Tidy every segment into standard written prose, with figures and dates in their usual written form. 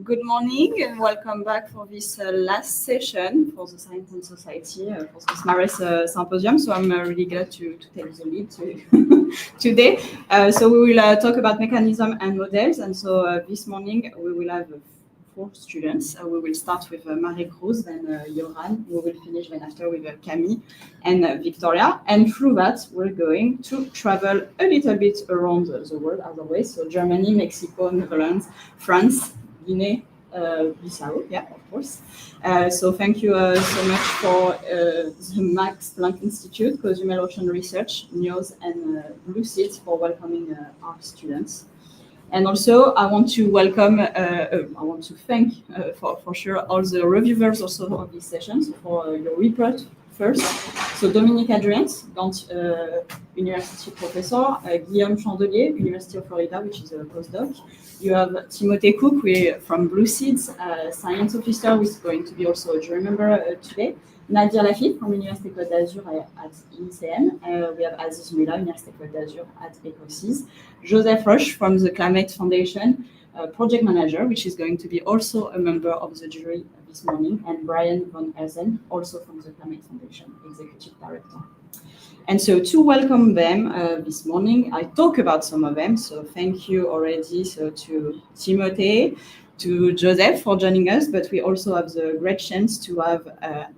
Good morning and welcome back for this last session for the Science and Society for this MARRES Symposium. So I'm really glad to take the lead today. So we will talk about mechanism and models. And so this morning we will have 4 students. We will start with Maricruz, then Joran. We will finish then after with Camille and Victoria. And through that, we're going to travel a little bit around the world as always. So Germany, Mexico, Netherlands, France, Guinea Bissau, yeah, of course. So thank you so much for the Max Planck Institute, Cozumel Ocean Research, NIOS, and Blue Seeds for welcoming our students. And also, I want to welcome, I want to thank for sure all the reviewers also of this session. So for your report first. So Dominique Adriens, Gant University professor, Guillaume Chandelier, University of Florida, which is a postdoc. You have Timothée Cook from Blue Seeds, science officer, who is going to be also a jury member today. Nadia Lafitte from Université Côte d'Azur at INCN. We have Aziz Mula, Université Côte d'Azur at Ecology. Joseph Roche from the Climate Foundation, project manager, which is going to be also a member of the jury this morning, and Brian von Elsen, also from the Climate Foundation, executive director. And so to welcome them this morning, I talk about some of them. So thank you already to Timothée, to Joseph for joining us, but we also have the great chance to have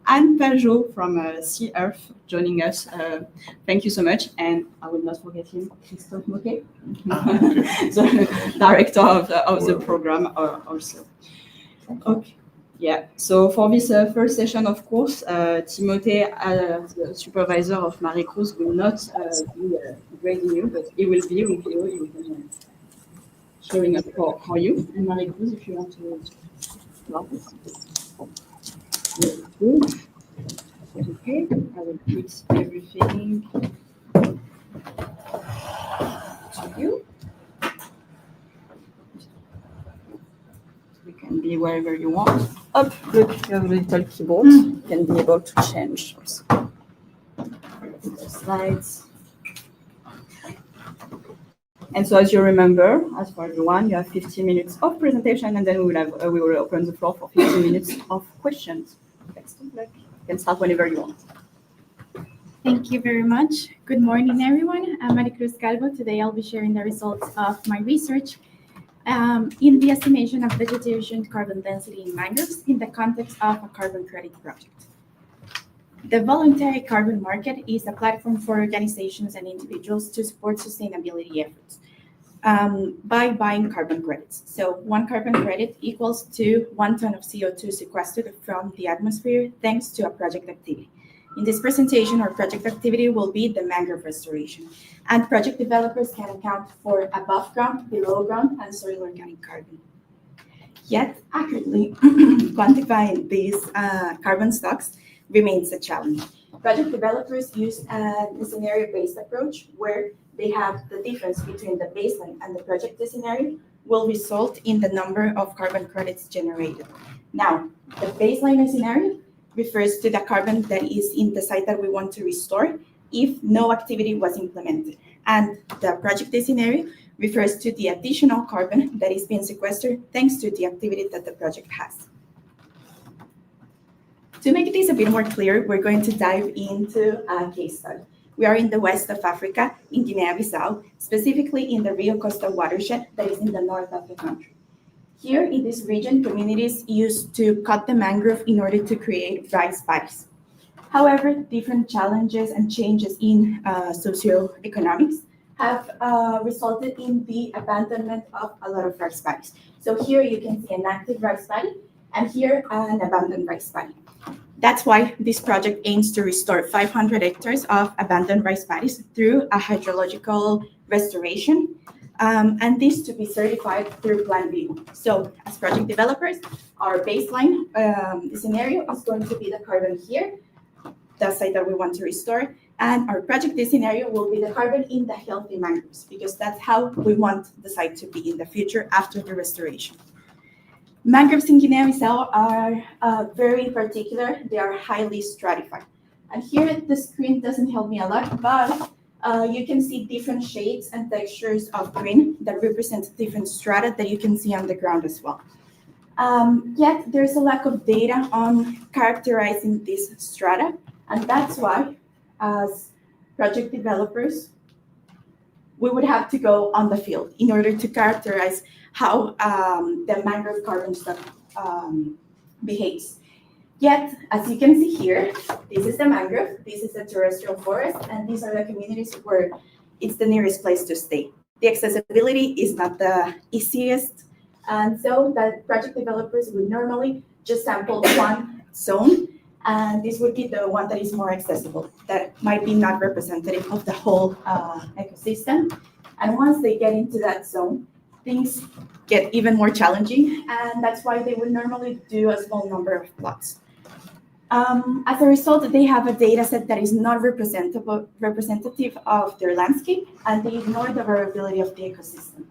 Anne Pajot from Sea Earth joining us. Thank you so much. And I will not forget him, Christophe Moquet, the director of the program also. Okay. Yeah, so for this first session, of course, Timothée, the supervisor of Maricruz, will not be grading you, but he will be with you. He will be showing up for you. And Maricruz, if you want to start. Okay, I will put everything to you. You can be wherever you want. Up, look, you have a little keyboard. You can be able to change also. The slides. And so as you remember, as for everyone, you have 15 minutes of presentation, and then we will open the floor for 15 minutes of questions. Best of luck. You can start whenever you want. Thank you very much. Good morning, everyone. I'm Maricruz Calvo. Today I'll be sharing the results of my research in the estimation of vegetation carbon density in mangroves in the context of a carbon credit project. The voluntary carbon market is a platform for organizations and individuals to support sustainability efforts by buying carbon credits. So 1 carbon credit equals to 1 ton of CO2 sequestered from the atmosphere thanks to a project activity. In this presentation, our project activity will be the mangrove restoration, and project developers can account for above ground, below ground, and soil organic carbon. Yet, accurately quantifying these carbon stocks remains a challenge. Project developers use a scenario-based approach where they have the difference between the baseline and the project scenario will result in the number of carbon credits generated. Now, the baseline scenario refers to the carbon that is in the site that we want to restore if no activity was implemented. And the project scenario refers to the additional carbon that is being sequestered thanks to the activity that the project has. To make this a bit more clear, we're going to dive into a case study. We are in the west of Africa, in Guinea Bissau, specifically in the Rio Costa watershed that is in the north of the country. Here in this region, communities used to cut the mangrove in order to create rice paddies. However, different challenges and changes in socioeconomics have resulted in the abandonment of a lot of rice paddies. So here you can see an active rice paddy, and here an abandoned rice paddy. That's why this project aims to restore 500 hectares of abandoned rice paddies through a hydrological restoration, and this to be certified through Plan B. So as project developers, our baseline scenario is going to be the carbon here, the site that we want to restore, and our project scenario will be the carbon in the healthy mangroves, because that's how we want the site to be in the future after the restoration. Mangroves in Guinea-Bissau are very particular. They are highly stratified. And here the screen doesn't help me a lot, but you can see different shades and textures of green that represent different strata that you can see on the ground as well. Yet there's a lack of data on characterizing this strata, and that's why, as project developers, we would have to go on the field in order to characterize how the mangrove carbon stock behaves. Yet, as you can see here, this is the mangrove, this is the terrestrial forest, and these are the communities where it's the nearest place to stay. The accessibility is not the easiest, and so that project developers would normally just sample one zone, and this would be the one that is more accessible, that might be not representative of the whole ecosystem. And once they get into that zone, things get even more challenging, and that's why they would normally do a small number of plots. As a result, they have a data set that is not representative of their landscape, and they ignore the variability of the ecosystem.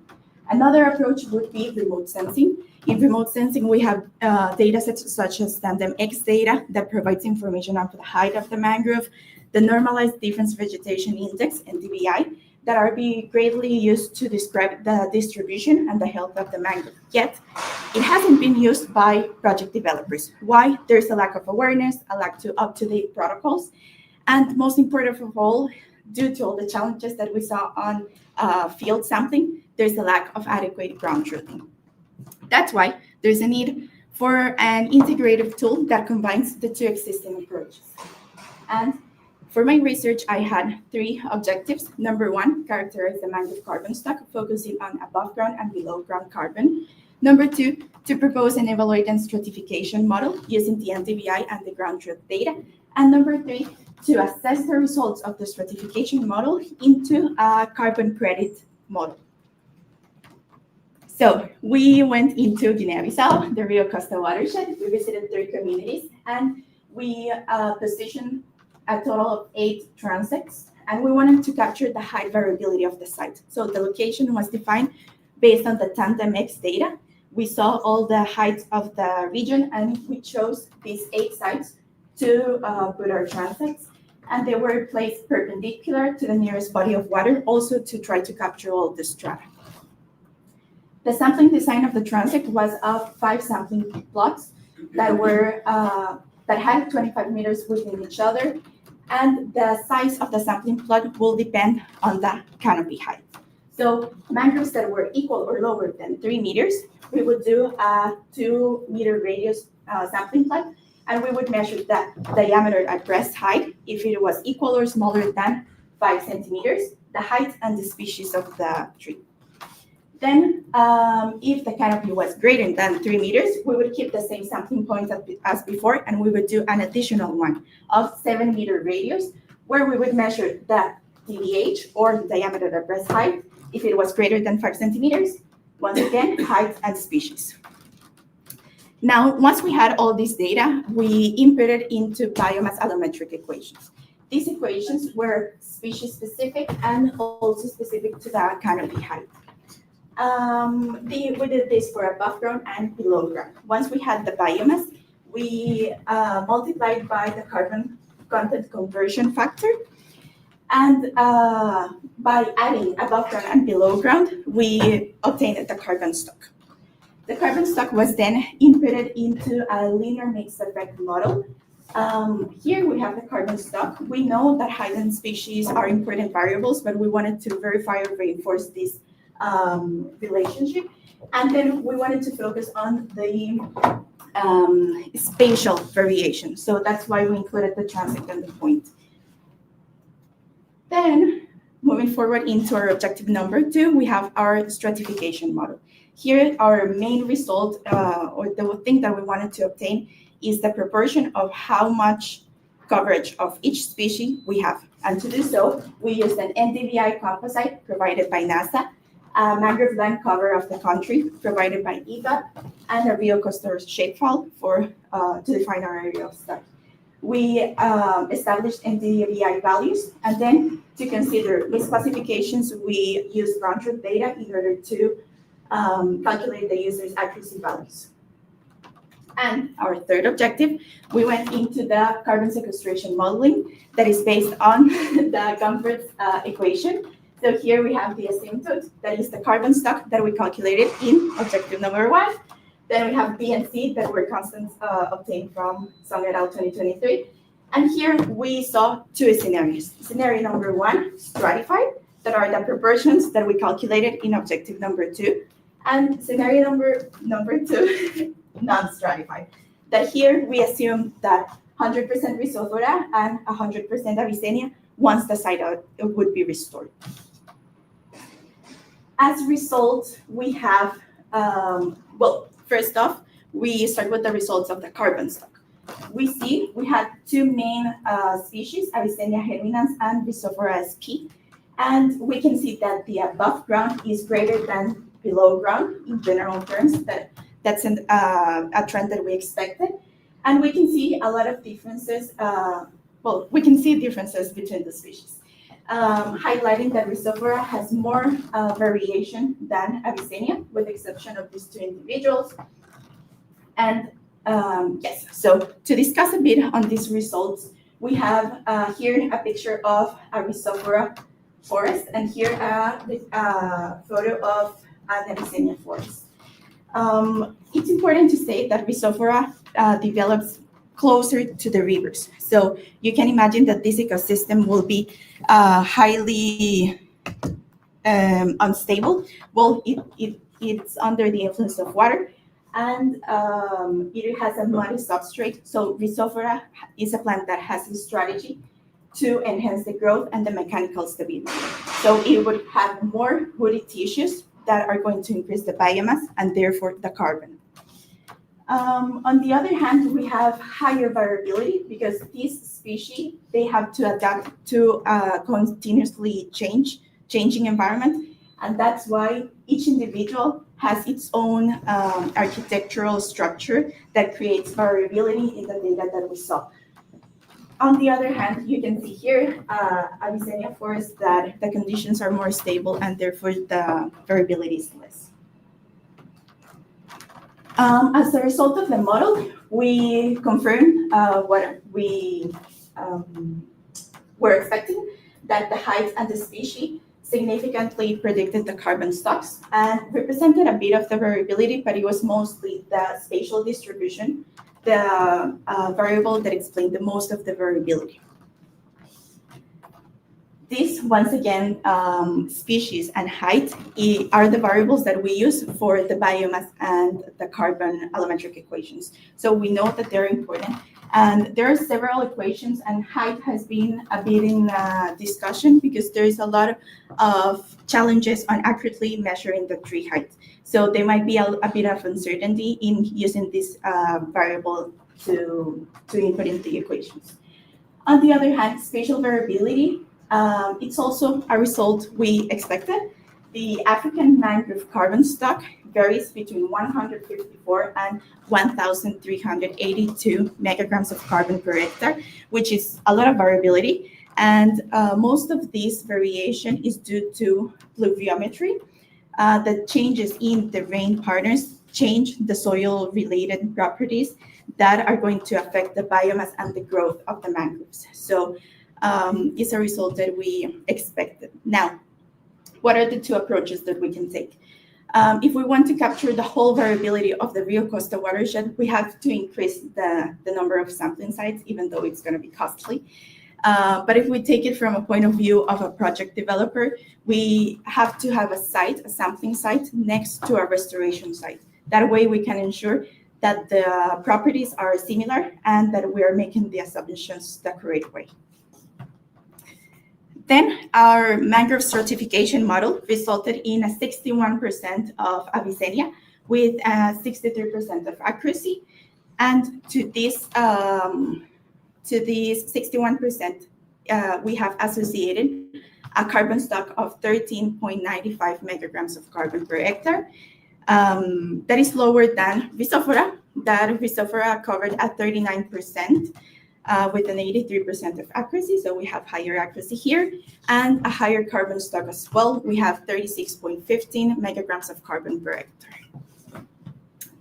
Another approach would be remote sensing. In remote sensing, we have data sets such as tandem X data that provides information on the height of the mangrove, the normalized difference vegetation index, NDVI, that are being greatly used to describe the distribution and the health of the mangrove. Yet, it hasn't been used by project developers. Why? There's a lack of awareness, a lack of up-to-date protocols, and most important of all, due to all the challenges that we saw on field sampling, there's a lack of adequate ground truthing. That's why there's a need for an integrative tool that combines the two existing approaches. And for my research, I had 3 objectives. Number 1, characterize the mangrove carbon stock, focusing on above ground and below ground carbon. Number 2, to propose and evaluate a stratification model using the NDVI and the ground truth data. And number 3, to assess the results of the stratification model into a carbon credit model. So we went into Guinea Bissau, the Rio Costa watershed. We visited 3 communities, and we positioned a total of 8 transects, and we wanted to capture the height variability of the site. So the location was defined based on the tandem X data. We saw all the heights of the region, and we chose these 8 sites to put our transects, and they were placed perpendicular to the nearest body of water, also to try to capture all the strata. The sampling design of the transect was of 5 sampling plots that were that had 25 meters within each other, and the size of the sampling plot will depend on the canopy height. So mangroves that were equal or lower than 3 meters, we would do a 2-meter radius sampling plot, and we would measure the diameter at breast height if it was equal or smaller than 5 centimeters, the height and the species of the tree. Then, if the canopy was greater than 3 meters, we would keep the same sampling point as before, and we would do an additional one of 7-meter radius, where we would measure the DBH, or the diameter at breast height, if it was greater than 5 centimeters. Once again, height and species. Now, once we had all this data, we inputted into biomass allometric equations. These equations were species-specific and also specific to the canopy height. We did this for above ground and below ground. Once we had the biomass, we multiplied by the carbon content conversion factor. And by adding above ground and below ground, we obtained the carbon stock. The carbon stock was then inputted into a linear mixed effect model. Here we have the carbon stock. We know that height and species are important variables, but we wanted to verify or reinforce this relationship. And then we wanted to focus on the spatial variation. So that's why we included the transect and the point. Then, moving forward into our objective number 2, we have our stratification model. Here, our main result, or the thing that we wanted to obtain, is the proportion of how much coverage of each species we have. And to do so, we used an NDVI composite provided by NASA, a mangrove land cover of the country provided by EVA, and a Rio Costa shapefile to define our area of study. We established NDVI values, and then to consider these classifications, we used ground truth data in order to calculate the user's accuracy values. And our third objective, we went into the carbon sequestration modeling that is based on the Comfort's equation. So here we have the asymptote, that is the carbon stock that we calculated in objective number 1, Then we have B and C that were constants obtained from Song et al. 2023. And here we saw two scenarios. Scenario number one, stratified, that are the proportions that we calculated in objective number 2. And scenario number 2, non-stratified, that here we assume that 100% Rhizophora and 100% Avicennia once the site would be restored. As a result, we have, well, first off, we start with the results of the carbon stock. We see we had two main species, Avicennia herminans and Rhizophora sp. And we can see that the above ground is greater than below ground in general terms. That's a trend that we expected. And we can see a lot of differences. Well, we can see differences between the species, highlighting that Rhizophora has more variation than Avicennia, with the exception of these two individuals. And yes, so to discuss a bit on these results, we have here a picture of a Rhizophora forest, and here a photo of an Avicennia forest. It's important to say that Rhizophora develops closer to the rivers. So you can imagine that this ecosystem will be highly unstable. Well, it's under the influence of water, and it has a muddy substrate. So Rhizophora is a plant that has a strategy to enhance the growth and the mechanical stability. So it would have more woody tissues that are going to increase the biomass and therefore the carbon. On the other hand, we have higher variability because these species, they have to adapt to a continuously changing environment. And that's why each individual has its own architectural structure that creates variability in the data that we saw. On the other hand, you can see here Avicennia forest that the conditions are more stable and therefore the variability is less. As a result of the model, we confirmed what we were expecting, that the height and the species significantly predicted the carbon stocks and represented a bit of the variability, but it was mostly the spatial distribution, the variable that explained the most of the variability. This, once again, species and height are the variables that we use for the biomass and the carbon allometric equations. So we know that they're important. And there are several equations, and height has been a bit in discussion because there is a lot of challenges on accurately measuring the tree height. So there might be a bit of uncertainty in using this variable to input into the equations. On the other hand, spatial variability, it's also a result we expected. The African mangrove carbon stock varies between 154 and 1,382 megagrams of carbon per hectare, which is a lot of variability. And most of this variation is due to pluviometry. The changes in the rain patterns change the soil-related properties that are going to affect the biomass and the growth of the mangroves. So it's a result that we expected. Now, what are the two approaches that we can take? If we want to capture the whole variability of the Rio Costa watershed, we have to increase the number of sampling sites, even though it's going to be costly. But if we take it from a point of view of a project developer, we have to have a sampling site next to a restoration site. That way we can ensure that the properties are similar and that we are making the assumptions the correct way. Then our mangrove certification model resulted in a 61% of Avicennia with 63% of accuracy. And to this 61%, we have associated a carbon stock of 13.95 megagrams of carbon per hectare. That is lower than Rhizophora. That Rhizophora covered at 39%. With an 83% of accuracy, so we have higher accuracy here, and a higher carbon stock as well. We have 36.15 megagrams of carbon per hectare.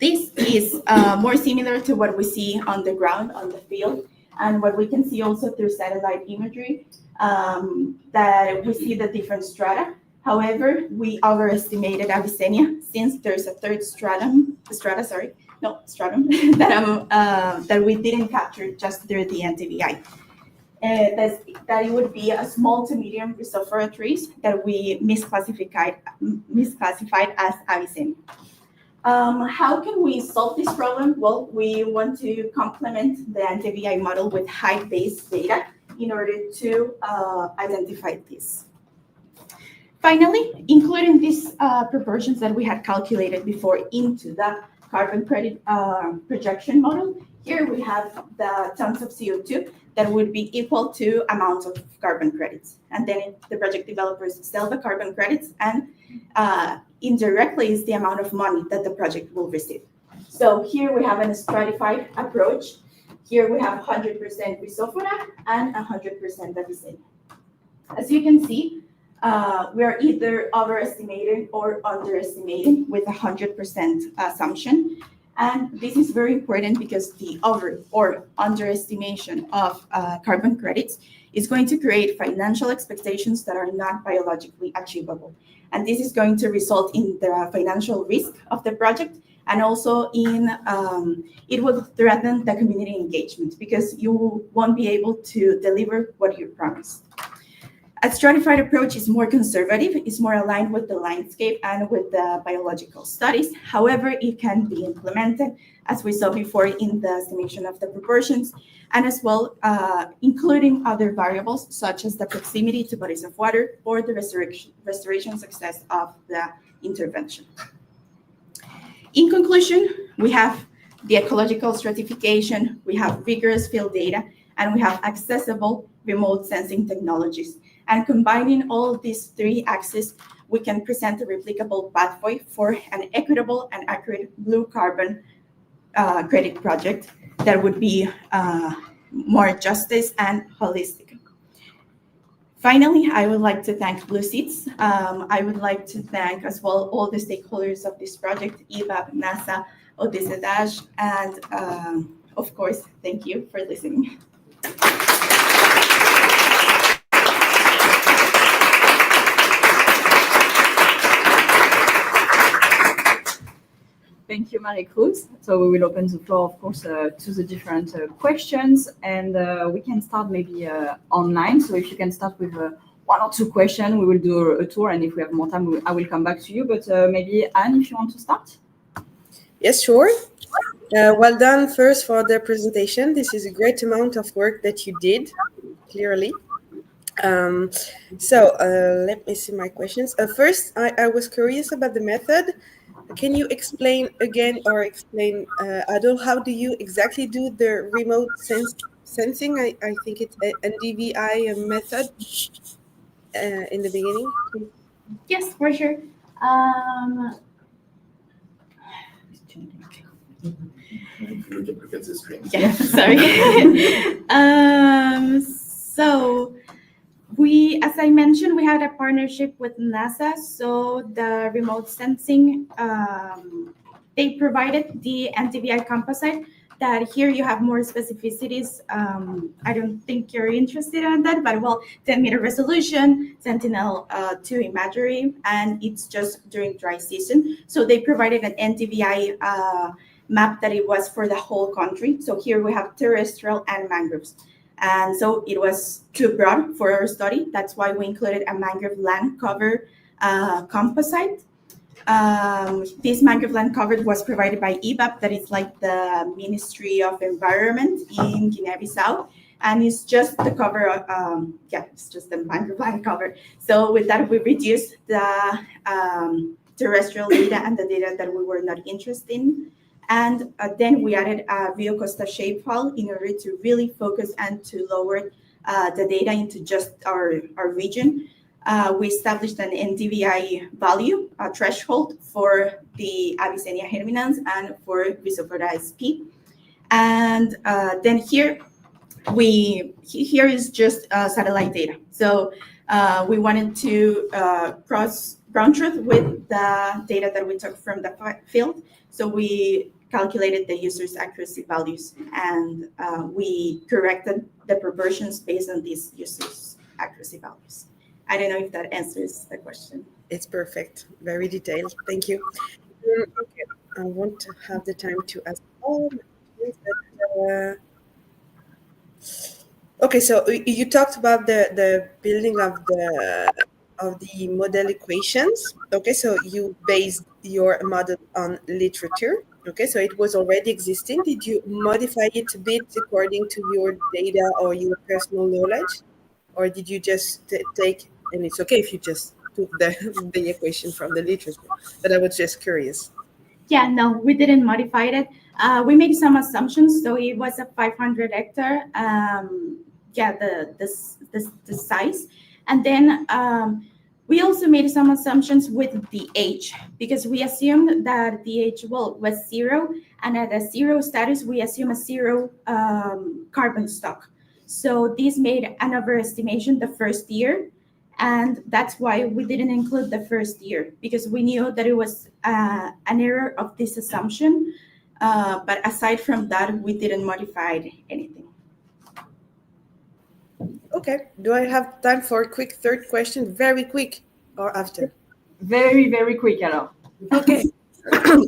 This is more similar to what we see on the ground, on the field, and what we can see also through satellite imagery, that we see the different strata. However, we overestimated Avicennia since there's a third stratum stratum that we didn't capture just through the NTVI. That it would be a small to medium Rhizophora trees that we misclassified as Avicennia. How can we solve this problem? Well, we want to complement the NTVI model with height-based data in order to identify this. Finally, including these proportions that we had calculated before into the carbon credit projection model, here we have the tons of CO2 that would be equal to amount of carbon credits. And then the project developers sell the carbon credits, and indirectly is the amount of money that the project will receive. So here we have a stratified approach. Here we have 100% Rhizophora and 100% Avicennia. As you can see, we are either overestimating or underestimating with 100% assumption. And this is very important because the over or underestimation of carbon credits is going to create financial expectations that are not biologically achievable. And this is going to result in the financial risk of the project, and also in it will threaten the community engagement because you won't be able to deliver what you promised. A stratified approach is more conservative, it's more aligned with the landscape and with the biological studies. However, it can be implemented, as we saw before, in the estimation of the proportions, and as well including other variables such as the proximity to bodies of water or the restoration success of the intervention. In conclusion, we have the ecological stratification, we have rigorous field data, and we have accessible remote sensing technologies. And combining all these three axes, we can present a replicable pathway for an equitable and accurate blue carbon credit project that would be more justice and holistic. Finally, I would like to thank Blue Seats. I would like to thank as well all the stakeholders of this project, EVAP, NASA, Odessa, and of course, thank you for listening. Thank you, Maricruz. So we will open the floor, of course, to the different questions, and we can start maybe online. So if you can start with one or two questions, we will do a tour, and if we have more time, I will come back to you. But maybe Anne, if you want to start. Yes, sure. Well done first for the presentation. This is a great amount of work that you did, clearly. Let me see my questions. First, I was curious about the method. Can you explain again, or explain, Adol, how do you exactly do the remote sensing? I think it's an NDVI method in the beginning. Yes, for sure. Duplicate the screen. Yeah, sorry. So we, as I mentioned, we had a partnership with NASA. So the remote sensing, they provided the NTVI composite that here you have more specificities. I don't think you're interested in that, but well, 10-meter resolution, Sentinel-2 imagery, and it's just during dry season. So they provided an NTVI map that it was for the whole country. So here we have terrestrial and mangroves. And so it was too broad for our study. That's why we included a mangrove land cover composite. This mangrove land cover was provided by EVAP, that is like the Ministry of Environment in Guinea Bissau. And it's just the cover of, it's just the mangrove land cover. So with that, we reduced the terrestrial data and the data that we were not interested in. And then we added a Rio Costa shapefile in order to really focus and to lower the data into just our region. We established an NDVI value, a threshold for the Avicennia herminans and for Rhizophora sp. And then here is just satellite data. So we wanted to cross ground truth with the data that we took from the field. So we calculated the user's accuracy values, and we corrected the proportions based on these user's accuracy values. I don't know if that answers the question. It's perfect. Very detailed. Thank you. Okay. I won't have the time to ask all my questions, but okay, so you talked about the building of the model equations. Okay, so you based your model on literature. Okay, so it was already existing. Did you modify it a bit according to your data or your personal knowledge, or did you just take? And it's okay if you just took the the equation from the literature, but I was just curious. Yeah, no, we didn't modify it. We made some assumptions. So it was a 500 hectare. Yeah, the size, and then we also made some assumptions with the age because we assumed that the age was 0, and at a 0 status we assume a 0 carbon stock. So this made an overestimation the first year, and that's why we didn't include the first year because we knew that it was an error of this assumption. But aside from that, we didn't modify anything. Okay. Do I have time for a quick third question? Very quick, or after? Very, very quick, alors. Okay.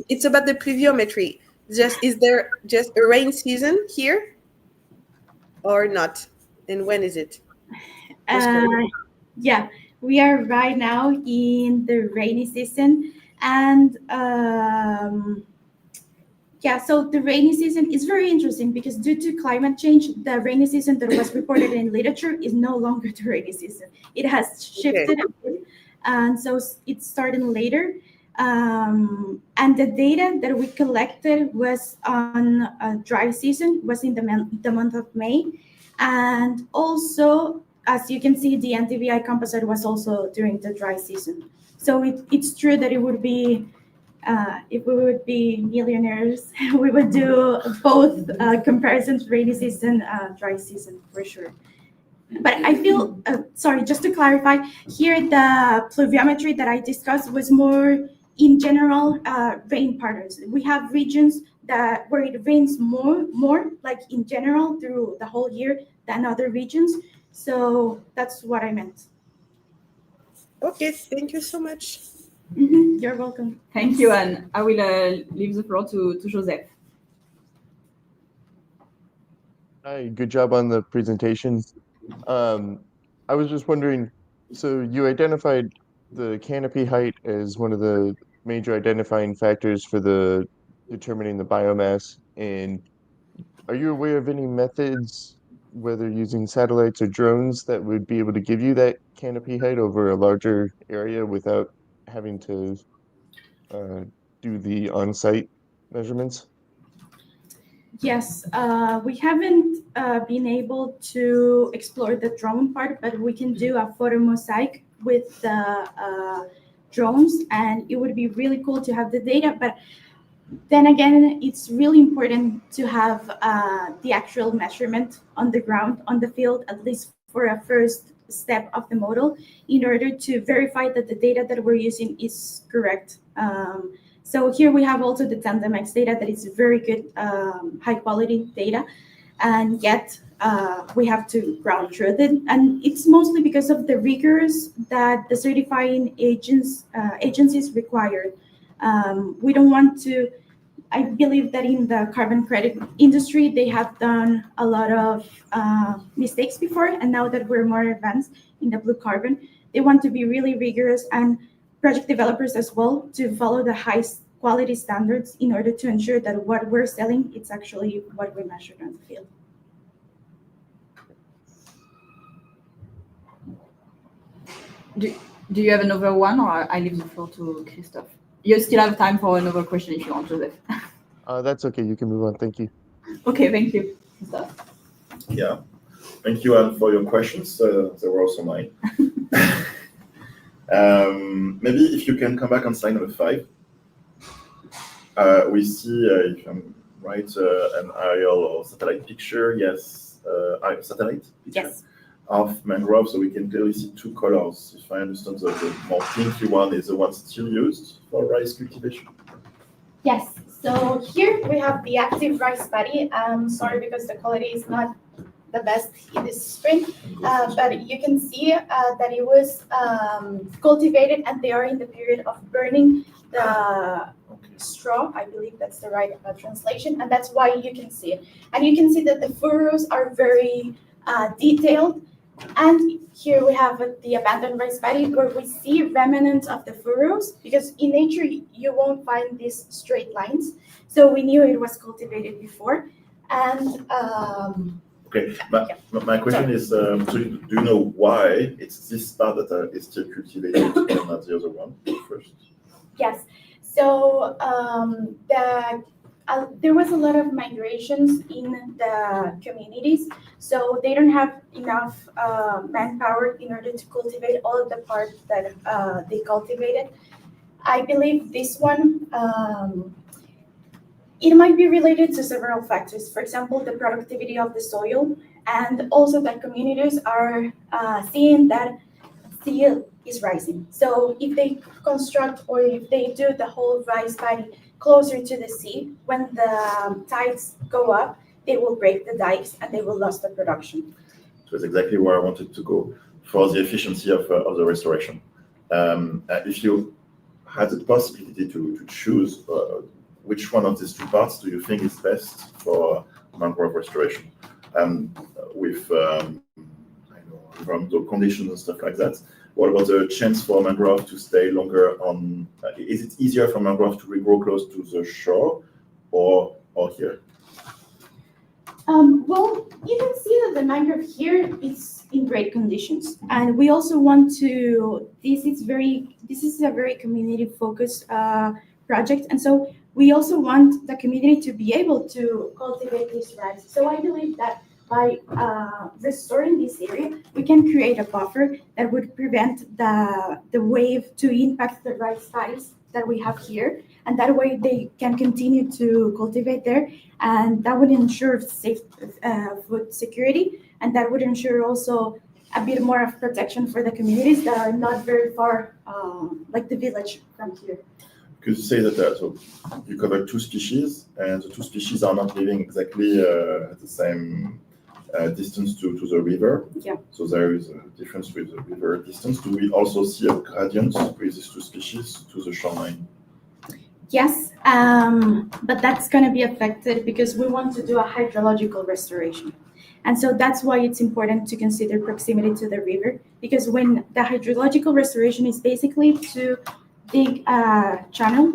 It's about the pluviometry. Is there just a rain season here or not? And when is it? Yeah, we are right now in the rainy season, and yeah, so the rainy season is very interesting because due to climate change, the rainy season that was reported in literature is no longer the rainy season. It has shifted a bit, and so it's starting later. And the data that we collected was on a dry season, was in the month of May. And also, as you can see, the NTVI composite was also during the dry season. So it's true that it would be, if we would be millionaires, we would do both comparisons, rainy season, dry season, for sure. But I feel, sorry, just to clarify, here the pluviometry that I discussed was more in general rain patterns. We have regions where it rains more, like in general through the whole year than other regions. So that's what I meant. Okay, thank you so much. You're welcome. Thank you, and I will leave the floor to Joseph. Hi, good job on the presentation. I was just wondering, so you identified the canopy height as one of the major identifying factors for determining the biomass. And are you aware of any methods, whether using satellites or drones, that would be able to give you that canopy height over a larger area without having to do the on-site measurements? Yes, we haven't been able to explore the drone part, but we can do a photo mosaic with the drones, and it would be really cool to have the data. But then again, it's really important to have the actual measurement on the ground, on the field, at least for a first step of the model, in order to verify that the data that we're using is correct. So here we have also the TandemX data that is very good, high quality data, and yet we have to ground truth it. And it's mostly because of the rigors that the certifying agencies require. We don't want to, I believe that in the carbon credit industry, they have done a lot of mistakes before, and now that we're more advanced in the blue carbon, they want to be really rigorous, and project developers as well, to follow the highest quality standards in order to ensure that what we're selling, it's actually what we measured on the field. Do you have another one, or I leave the floor to Christophe? You still have time for another question if you want, Joseph. That's okay, you can move on, thank you. Okay, thank you. Christophe? Yeah, thank you, Anne, for your questions. They were also mine. Maybe if you can come back on slide number 5. We see, if I'm right, an aerial or satellite picture. Yes, satellite picture. Yes. Of mangrove, so we can clearly see 2 colors. If I understand, the more pinky one is the one still used for rice cultivation. Yes. So here we have the active rice paddy. Sorry because the quality is not the best in this spring, but you can see that it was cultivated, and they are in the period of burning the straw. I believe that's the right translation, and that's why you can see it. And you can see that the furrows are very detailed. And here we have the abandoned rice paddy where we see remnants of the furrows, because in nature you won't find these straight lines. So we knew it was cultivated before. And okay, my question is, so do you know why it's this part that is still cultivated and not the other one first? yes, so there was a lot of migrations in the communities, so they don't have enough manpower in order to cultivate all of the parts that they cultivated. I believe this one, it might be related to several factors. For example, the productivity of the soil, and also that communities are seeing that sea is rising. So if they construct or if they do the whole rice paddy closer to the sea, when the tides go up, they will break the dikes and they will lose the production. So it's exactly where I wanted to go for the efficiency of the restoration. If you had the possibility to choose which one of these two parts do you think is best for mangrove restoration, with environmental conditions and stuff like that? What about the chance for mangrove to stay longer on? Is it easier for mangrove to regrow close to the shore, or here? Well, you can see that the mangrove here is in great conditions, and we also want to. This is a very community-focused project, and so we also want the community to be able to cultivate this rice. So I believe that by restoring this area, we can create a buffer that would prevent the wave to impact the rice paddies that we have here, and that way they can continue to cultivate there, and that would ensure safe food security, and that would ensure also a bit more of protection for the communities that are not very far, like the village from here. Because you say that so you cover two species, and the two species are not living exactly at the same distance to the river. Yeah. So there is a difference with the river distance. Do we also see a gradient with these two species to the shoreline? Yes, but that's going to be affected because we want to do a hydrological restoration. And so that's why it's important to consider proximity to the river, because when the hydrological restoration is basically to dig a channel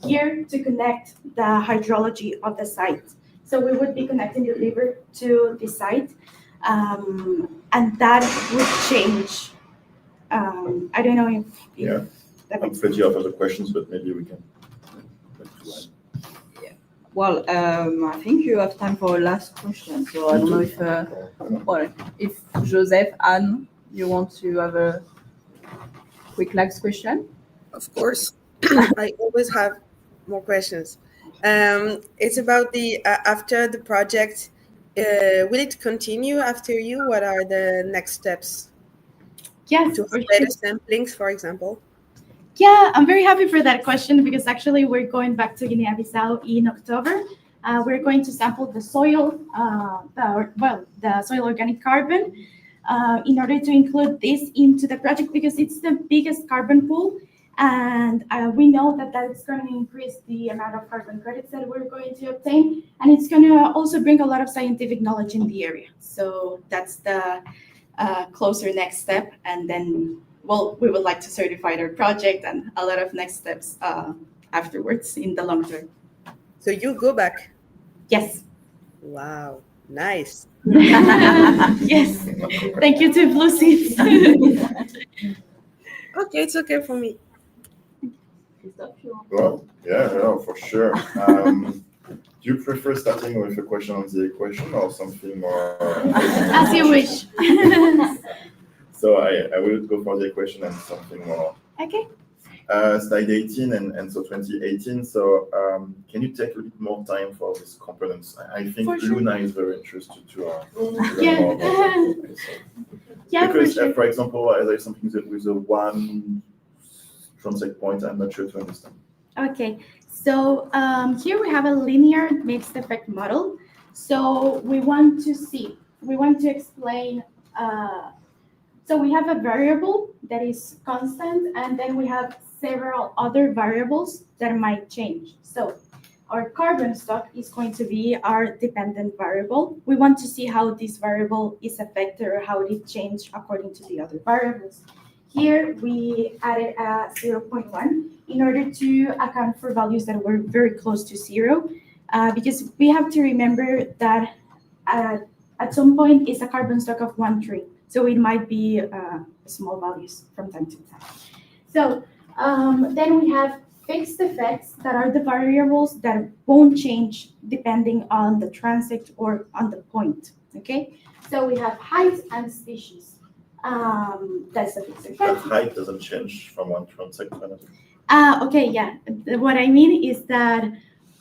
here to connect the hydrology of the site. So we would be connecting the river to the site, and that would change. I don't know if Yeah, that I'm makes plenty of other questions, but maybe we can. Well, I think you have time for a last question. So I don't know if Joseph, Anne, you want to have a quick last question? Of course, I always have more questions. It's about the after the project. Will it continue after you? What are the next steps? Yes, To for better sure. samplings, for example. Yeah, I'm very happy for that question because actually we're going back to Guinea Bissau in October. We're going to sample the soil, the soil organic carbon, in order to include this into the project because it's the biggest carbon pool, and we know that that's going to increase the amount of carbon credits that we're going to obtain, and it's going to also bring a lot of scientific knowledge in the area. So that's the closer next step, and then we would like to certify our project and a lot of next steps afterwards in the long term. So you go back. Yes. Wow, nice. Yes. Thank you to Blue Seeds. Okay, it's okay for me. Well, yeah, for sure. Do you prefer starting with a question on the equation or something more? As you wish. So I will go for the equation and something more. Okay. Slide 18 and so 2018. So can you take a little bit more time for these components? I think For sure. Luna is very interested to learn Yeah. more about that. Yeah, Because, for sure. for example, there's something that with a one transect point, I'm not sure to understand. Okay, so here we have a linear mixed effect model. So we want to explain. So we have a variable that is constant, and then we have several other variables that might change. So our carbon stock is going to be our dependent variable. We want to see how this variable is affected or how it changed according to the other variables. Here we added a 0.1 in order to account for values that were very close to 0, because we have to remember that at some point it's a carbon stock of 1 tree. So it might be small values from time to time. So then we have fixed effects that are the variables that won't change depending on the transect or on the point, okay? So we have height and species. That's the fixed But effect. height doesn't change from one transect to another. Okay, yeah. What I mean is that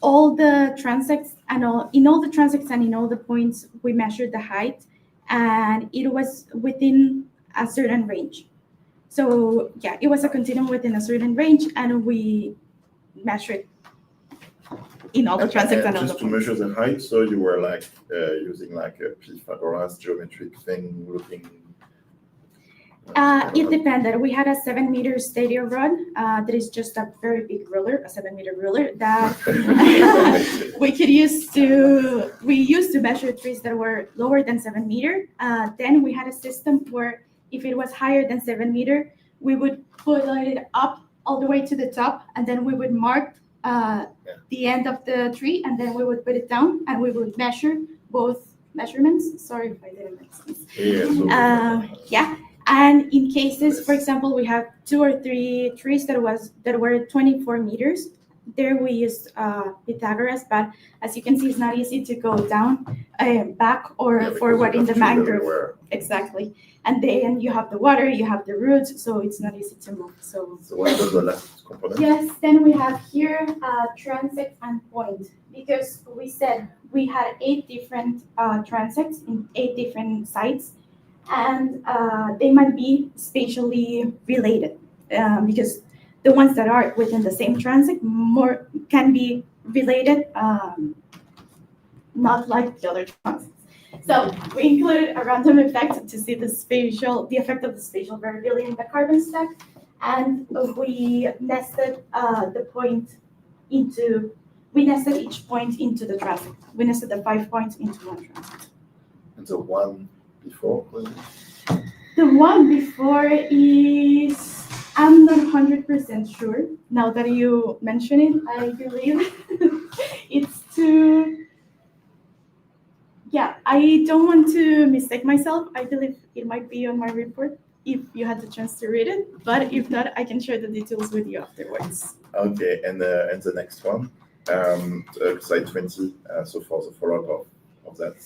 all the transects and in all the transects and in all the points, we measured the height, and it was within a certain range. So yeah, it was a continuum within a certain range, and we measured in all the transects and all the just to points. measure the height, so you were like using like a Pythagoras geometric thing, looking. It depended. We had a 7-meter stadio rod that is just a very big ruler, a 7-meter ruler that we used to measure trees that were lower than 7 meter. Then we had a system where if it was higher than 7 meter, we would put it up all the way to the top, and then we would mark the end of the tree, and then we would put it down, and we would measure both measurements. Sorry if I didn't make sense. Yeah. And in cases, for example, we have 2 or 3 trees that were 24 meters. There we used Pythagoras, but as you can see, it's not easy to go down, back or forward in the mangrove. Exactly. And then you have the water, you have the roots, so it's not easy to move. So what was the last component? Yes, then we have here transect and point, because we said we had 8 different transects in 8 different sites. And they might be spatially related, because the ones that are within the same transect more can be related, not like the other transects. So we included a random effect to see the effect of the spatial variability in the carbon stack, and we nested each point into the transect. We nested the 5 points into one transect. And the one before? The one before is, I'm not 100% sure. Now that you mention it, I believe it's to, yeah, I don't want to mistake myself. I believe it might be on my report if you had the chance to read it, but if not, I can share the details with you afterwards. Okay, and the next one, slide 20, so for the follow-up of that.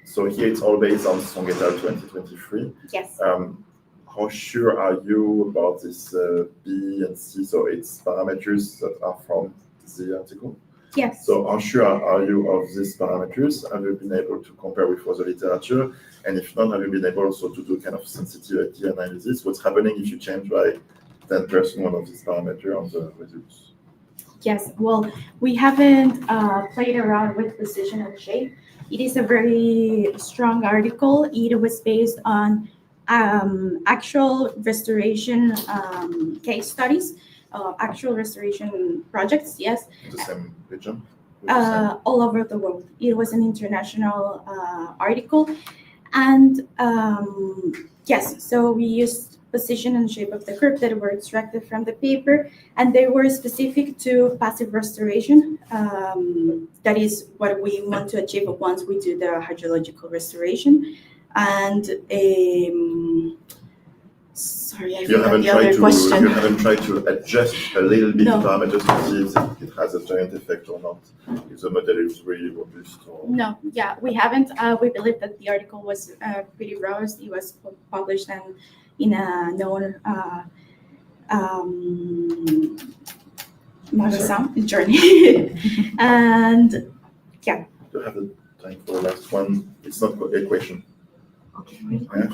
So here it's all based on Song et al. 2023. Yes. How sure are you about this B and C? So it's parameters that are from the article? Yes. So how sure are you of these parameters? Have you been able to compare with other literature? And if not, have you been able also to do kind of sensitivity analysis? What's happening if you change by 10% one of these parameters on the results? Yes, well, we haven't played around with position and shape. It is a very strong article. It was based on actual restoration case studies, actual restoration projects, yes. The same region? All over the world. It was an international article. And yes, so we used position and shape of the curve that were extracted from the paper, and they were specific to passive restoration. That is what we want to achieve once we do the hydrological restoration. And sorry, I forgot the other question. You haven't tried to adjust a little bit the parameters to see if it has a giant effect or not, if the model is really robust? Or... No, yeah, we haven't. We believe that the article was pretty robust. It was published and in a known journey. And yeah. Do you have the time for the last one? It's not a question. Okay, really yeah.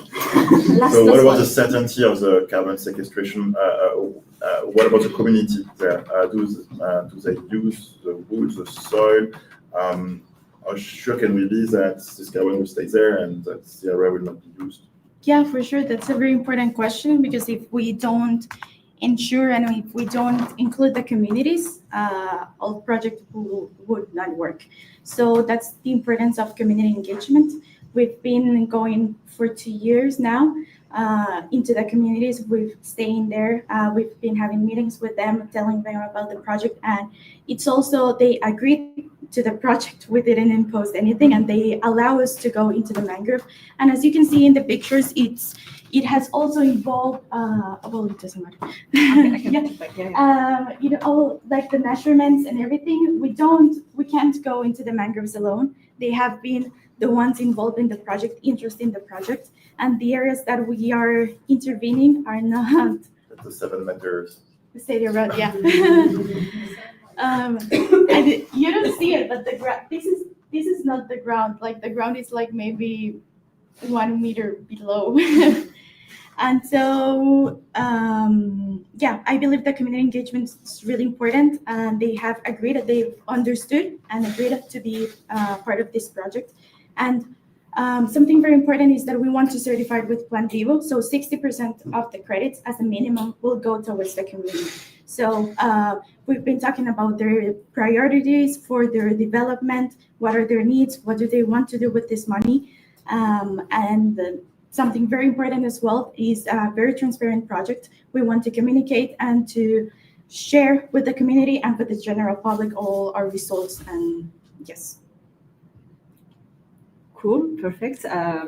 So what about the certainty of the carbon sequestration? What about the community there? Do they use the wood, the soil? How sure can we be that this carbon will stay there and that the area will not be used? Yeah, for sure. That's a very important question, because if we don't ensure and if we don't include the communities, all project would not work. So that's the importance of community engagement. We've been going for 2 years now into the communities. We've staying there. We've been having meetings with them, telling them about the project, and it's also they agreed to the project. We didn't impose anything, and they allow us to go into the mangrove. And as you can see in the pictures, it has also involved, well, it doesn't matter. You know, all like the measurements and everything. We can't go into the mangroves alone. They have been the ones involved in the project, interested in the project, and the areas that we are intervening are not The 7 meters. the state road. Yeah. You don't see it, but this is not the ground. Like the ground is like maybe 1 meter below. And so, yeah, I believe the community engagement is really important, and they have agreed that they've understood and agreed to be part of this project. And something very important is that we want to certify with Plan Vivo. So 60% of the credits as a minimum will go towards the community. So we've been talking about their priorities for their development, what are their needs, what do they want to do with this money. Something very important as well is a very transparent project. We want to communicate and to share with the community and with the general public all our results. And yes. Cool, perfect.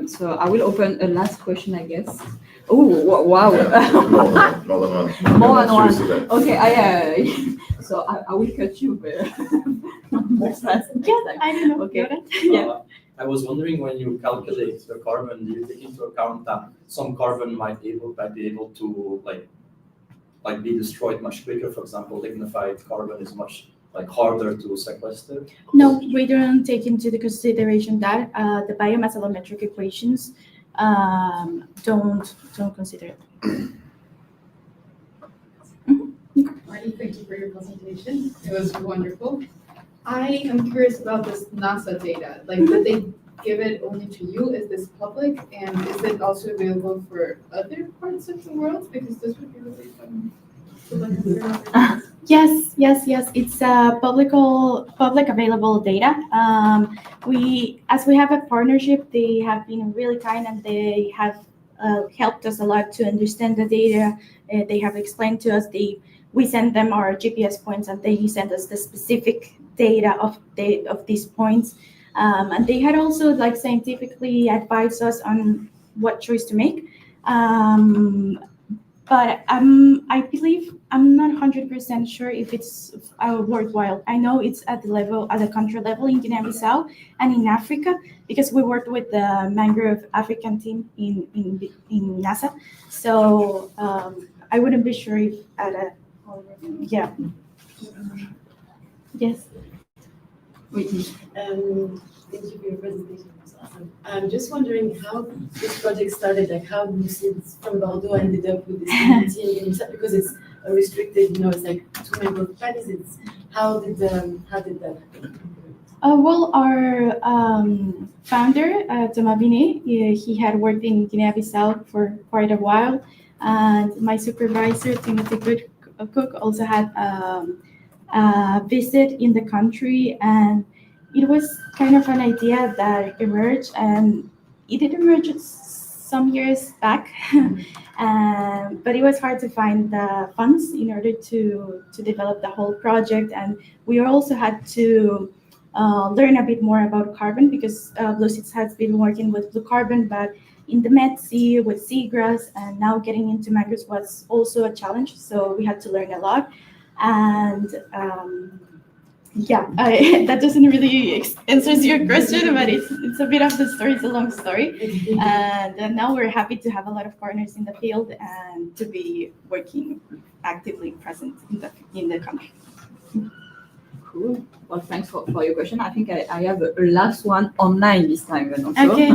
So I will open a last question, I guess. Oh, wow. More than one. More than Used to one. that. Okay, so I will cut you, but next Yeah, I don't know. Okay. Joran? Yeah. I was wondering, when you calculate the carbon, do you take into account that some carbon might be able to like be destroyed much quicker? For example, lignified carbon is much harder to sequester. No, we don't take into the consideration that the biomass allometric equations don't consider it. Marty, thank you for your presentation. It was wonderful. I am curious about this NASA data. Like, did they give it only to you? Is this public? And is it also available for other parts of the world? Because this would be really fun to look at your other Yes. It's public available data. As we have a partnership, they have been really kind, and they have helped us a lot to understand the data. They have explained to us we send them our GPS points, and they send us the specific data of these points. And they had also scientifically advised us on what choice to make. But I believe I'm not 100% sure if it's worthwhile. I know it's at the country level in Guinea Bissau and in Africa, because we worked with the Mangrove African team in NASA. So I wouldn't be sure if yeah. Yes. Thank you for your presentation. It was awesome. I'm just wondering how this project started, like how students from Bordeaux ended up with this community in Guinea Bissau, because it's a restricted, it's like 2 mangrove paddies. How did that happen? Well, our founder, Tomabine, he had worked in Guinea-Bissau for quite a while, and my supervisor, Timothy Cook, also had a visit in the country, and it was kind of an idea that emerged, and it did emerge some years back, but it was hard to find the funds in order to develop the whole project, and we also had to learn a bit more about carbon, because Blue Seeds has been working with blue carbon, but in the Med Sea with seagrass, and now getting into mangroves was also a challenge. So we had to learn a lot, and that doesn't really answers your question, but it's a bit of the story. It's a long story, and now we're happy to have a lot of partners in the field and to be working actively present in the country. Cool. Well, thanks for your question. I think I have a last one online this time. Also. Okay.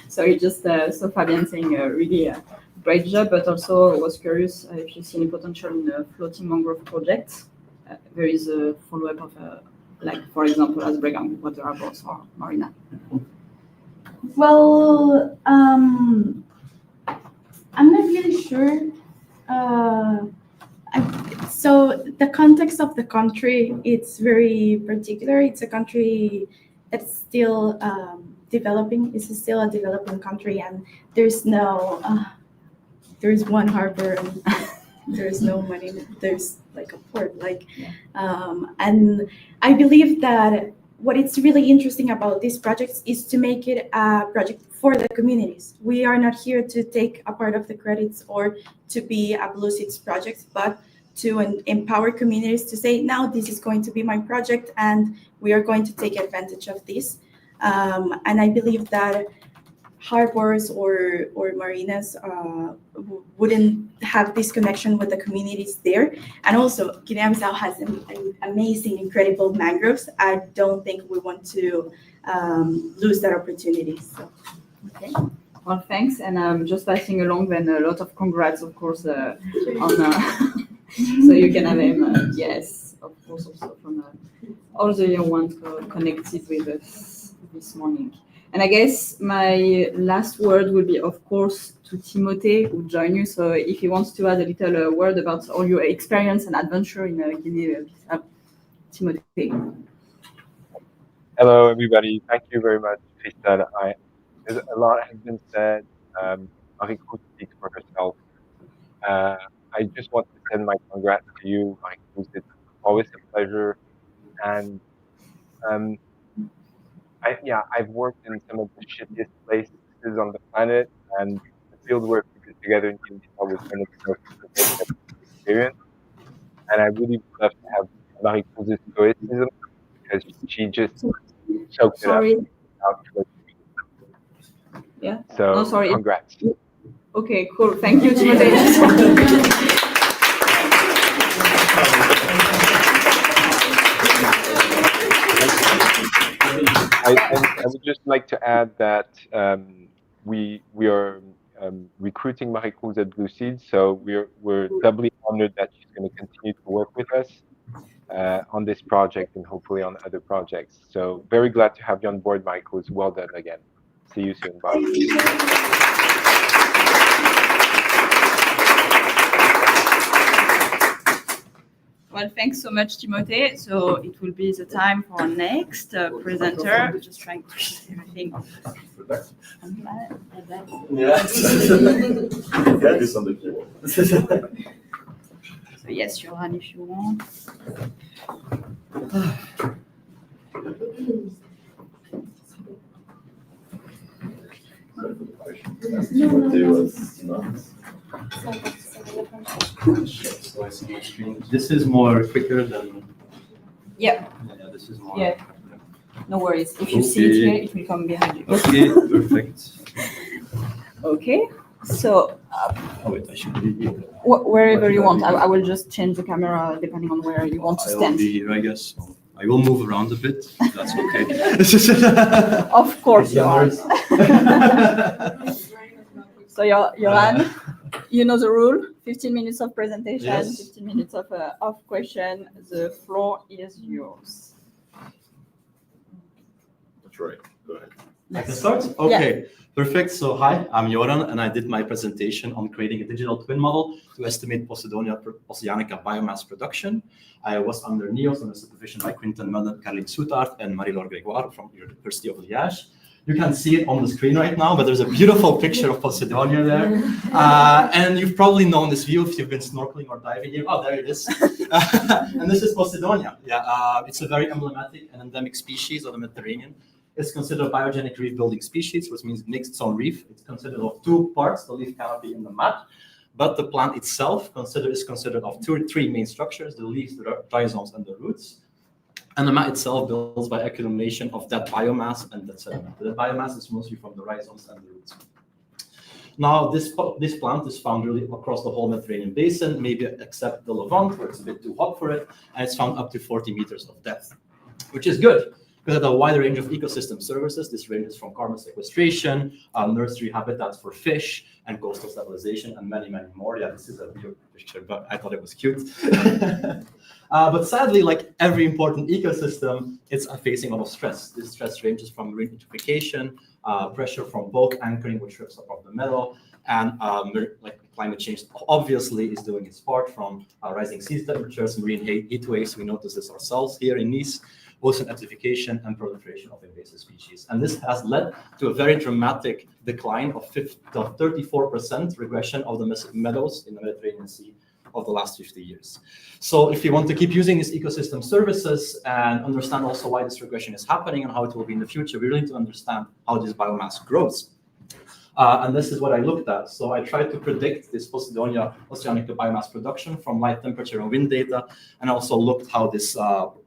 So you just saw Fabian saying really great job, but also was curious if you see any potential in a floating mangrove project. There is a follow-up of for example, as Bregang, water arbors or marina. Well, sure. So the context of the country, it's very particular. It's a country that's still developing. It's still a developing country, and there's one harbor and there's no money. There's like a port, and I believe that what it's really interesting about these projects is to make it a project for the communities. We are not here to take a part of the credits or to be a Blue Seeds project, but to empower communities to say, now this is going to be my project and we are going to take advantage of this. And I believe that harbors or marinas wouldn't have this connection with the communities there. And also, Guinea Bissau has an amazing, incredible mangroves. I don't think we want to lose that opportunity. So, okay. Well, thanks. And just passing along then a lot of congrats, of course, on so you can have him, yes, of course, also from all the young ones connected with us this morning. And I guess my last word will be, of course, to Timothée, who joined you. So if he wants to add a little word about all your experience and adventure in Guinea Bissau, Timothée. Hello, everybody. Thank you very much, Krista. A lot has been said. Maricruz speaks for herself. I just want to send my congrats to you, Maricruz. It's always a pleasure. And I've worked in some of the shittiest places on the planet, and the field work we did together in Guinea Bissau was one of the most experience. And I really would love to have Maricruz's stoicism, because she just choked it up. Yeah. So, no, sorry. Congrats. Okay, cool. Thank you, Timothée. I would just like to add that we are recruiting Maricruz at Blue Seeds, so we're doubly honored that she's going to continue to work with us on this project and hopefully on other projects. So very glad to have you on board, Maricruz. Well done again. See you soon. Bye. Well, thanks so much, Timothée. So it will be the time for our next presenter. I'm just trying to push everything. Yeah. This on the keyboard. So yes, Joran, if you want. So I see my screen. This is more quicker than. Yeah. Yeah, this is more. Yeah. No worries. If you see it here, it will come behind you. Okay, perfect. Okay. So. Oh wait, I should be here. Wherever you want. I will just change the camera depending on where you want to stand. I will be here, I guess. I will move around a bit. If that's okay. Of course, Joran. So, Joran, you know the rule. 15 minutes of presentation, yes. 15 minutes of question. The floor is yours. That's right. Go ahead. I can start? Okay, yeah. Perfect. So hi, I'm Joran, and I did my presentation on creating a digital twin model to estimate Posidonia oceanica biomass production. I was under NEOS under supervision by Quinten Mullen, Caroline Soutard, and Marie-Laure Grégoire from the University of Liège. You can see it on the screen right now, but there's a beautiful picture of Posidonia there. And you've probably known this view if you've been snorkeling or diving here. Oh, there it is. And this is Posidonia. Yeah, it's a very emblematic and endemic species of the Mediterranean. It's considered a biogenic reef building species, which means it makes its own reef. It's considered of two parts, the leaf canopy and the mat. But the plant itself is considered of three main structures, the leaves, the rhizomes, and the roots. And the mat itself builds by accumulation of that biomass and that sediment. The biomass is mostly from the rhizomes and the roots. Now, this plant is found really across the whole Mediterranean basin, maybe except the Levant, where it's a bit too hot for it, and it's found up to 40 meters of depth, which is good. Because at a wide range of ecosystem services, this ranges from carbon sequestration, nursery habitats for fish, and coastal stabilization, and many, many more. Yeah, this is a real picture, but I thought it was cute. But sadly, like every important ecosystem, it's facing a lot of stress. This stress ranges from marine eutrophication, pressure from bulk anchoring, which rips up the metal, and like climate change obviously is doing its part, from rising sea temperatures, marine heat waves. We notice this ourselves here in Nice, ocean acidification, and proliferation of invasive species. And this has led to a very dramatic decline of 34% regression of the meadows in the Mediterranean Sea of the last 50 years. So if you want to keep using these ecosystem services and understand also why this regression is happening and how it will be in the future, we really need to understand how this biomass grows. And this is what I looked at. So I tried to predict this Posidonia oceanica biomass production from light temperature and wind data, and also looked how this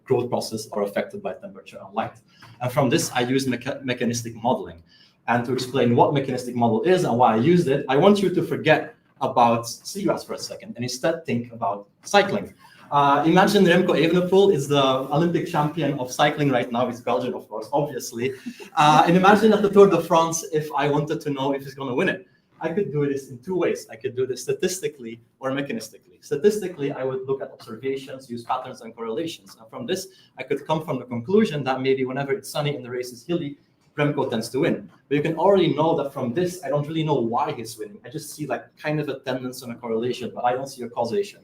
growth process are affected by temperature and light. And from this, I used mechanistic modeling. And to explain what mechanistic model is and why I used it, I want you to forget about seagrass for a second and instead think about cycling. Imagine Remco Evenepoel is the Olympic champion of cycling right now. He's Belgian, of course, obviously. And imagine at the Tour de France, if I wanted to know if he's going to win it. I could do this in two ways. I could do this statistically or mechanistically. Statistically, I would look at observations, use patterns and correlations. And from this, I could come from the conclusion that maybe whenever it's sunny and the race is hilly, Remco tends to win. But you can already know that from this, I don't really know why he's winning. I just see like kind of a tendency and a correlation, but I don't see a causation.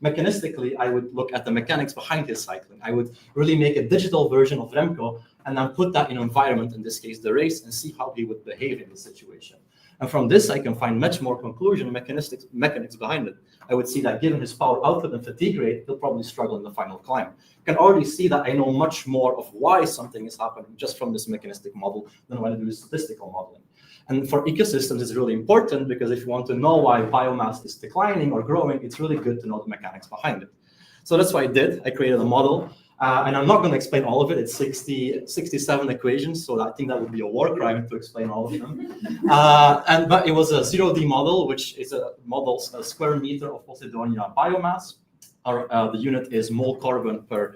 Mechanistically, I would look at the mechanics behind his cycling. I would really make a digital version of Remco and then put that in an environment, in this case, the race, and see how he would behave in the situation. And from this, I can find much more conclusion, mechanics behind it. I would see that given his power output and fatigue rate, he'll probably struggle in the final climb. You can already see that I know much more of why something is happening just from this mechanistic model than when I do statistical modeling. And for ecosystems, it's really important because if you want to know why biomass is declining or growing, it's really good to know the mechanics behind it. So that's what I did. I created a model. And I'm not going to explain all of it. It's 67 equations, so I think that would be a war crime to explain all of them. But it was a 0D model, which is a square meter of Posidonia biomass. The unit is mole carbon per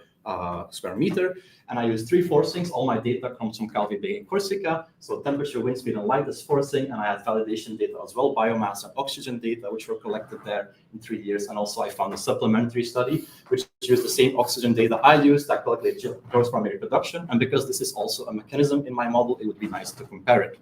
square meter. And I use 3 forcings. All my data comes from Calvi Bay in Corsica. So temperature, wind speed, and light is forcing. And I had validation data as well, biomass and oxygen data, which were collected there in 3 years. And also I found a supplementary study, which used the same oxygen data I used that calculates gross primary production. And because this is also a mechanism in my model, it would be nice to compare it.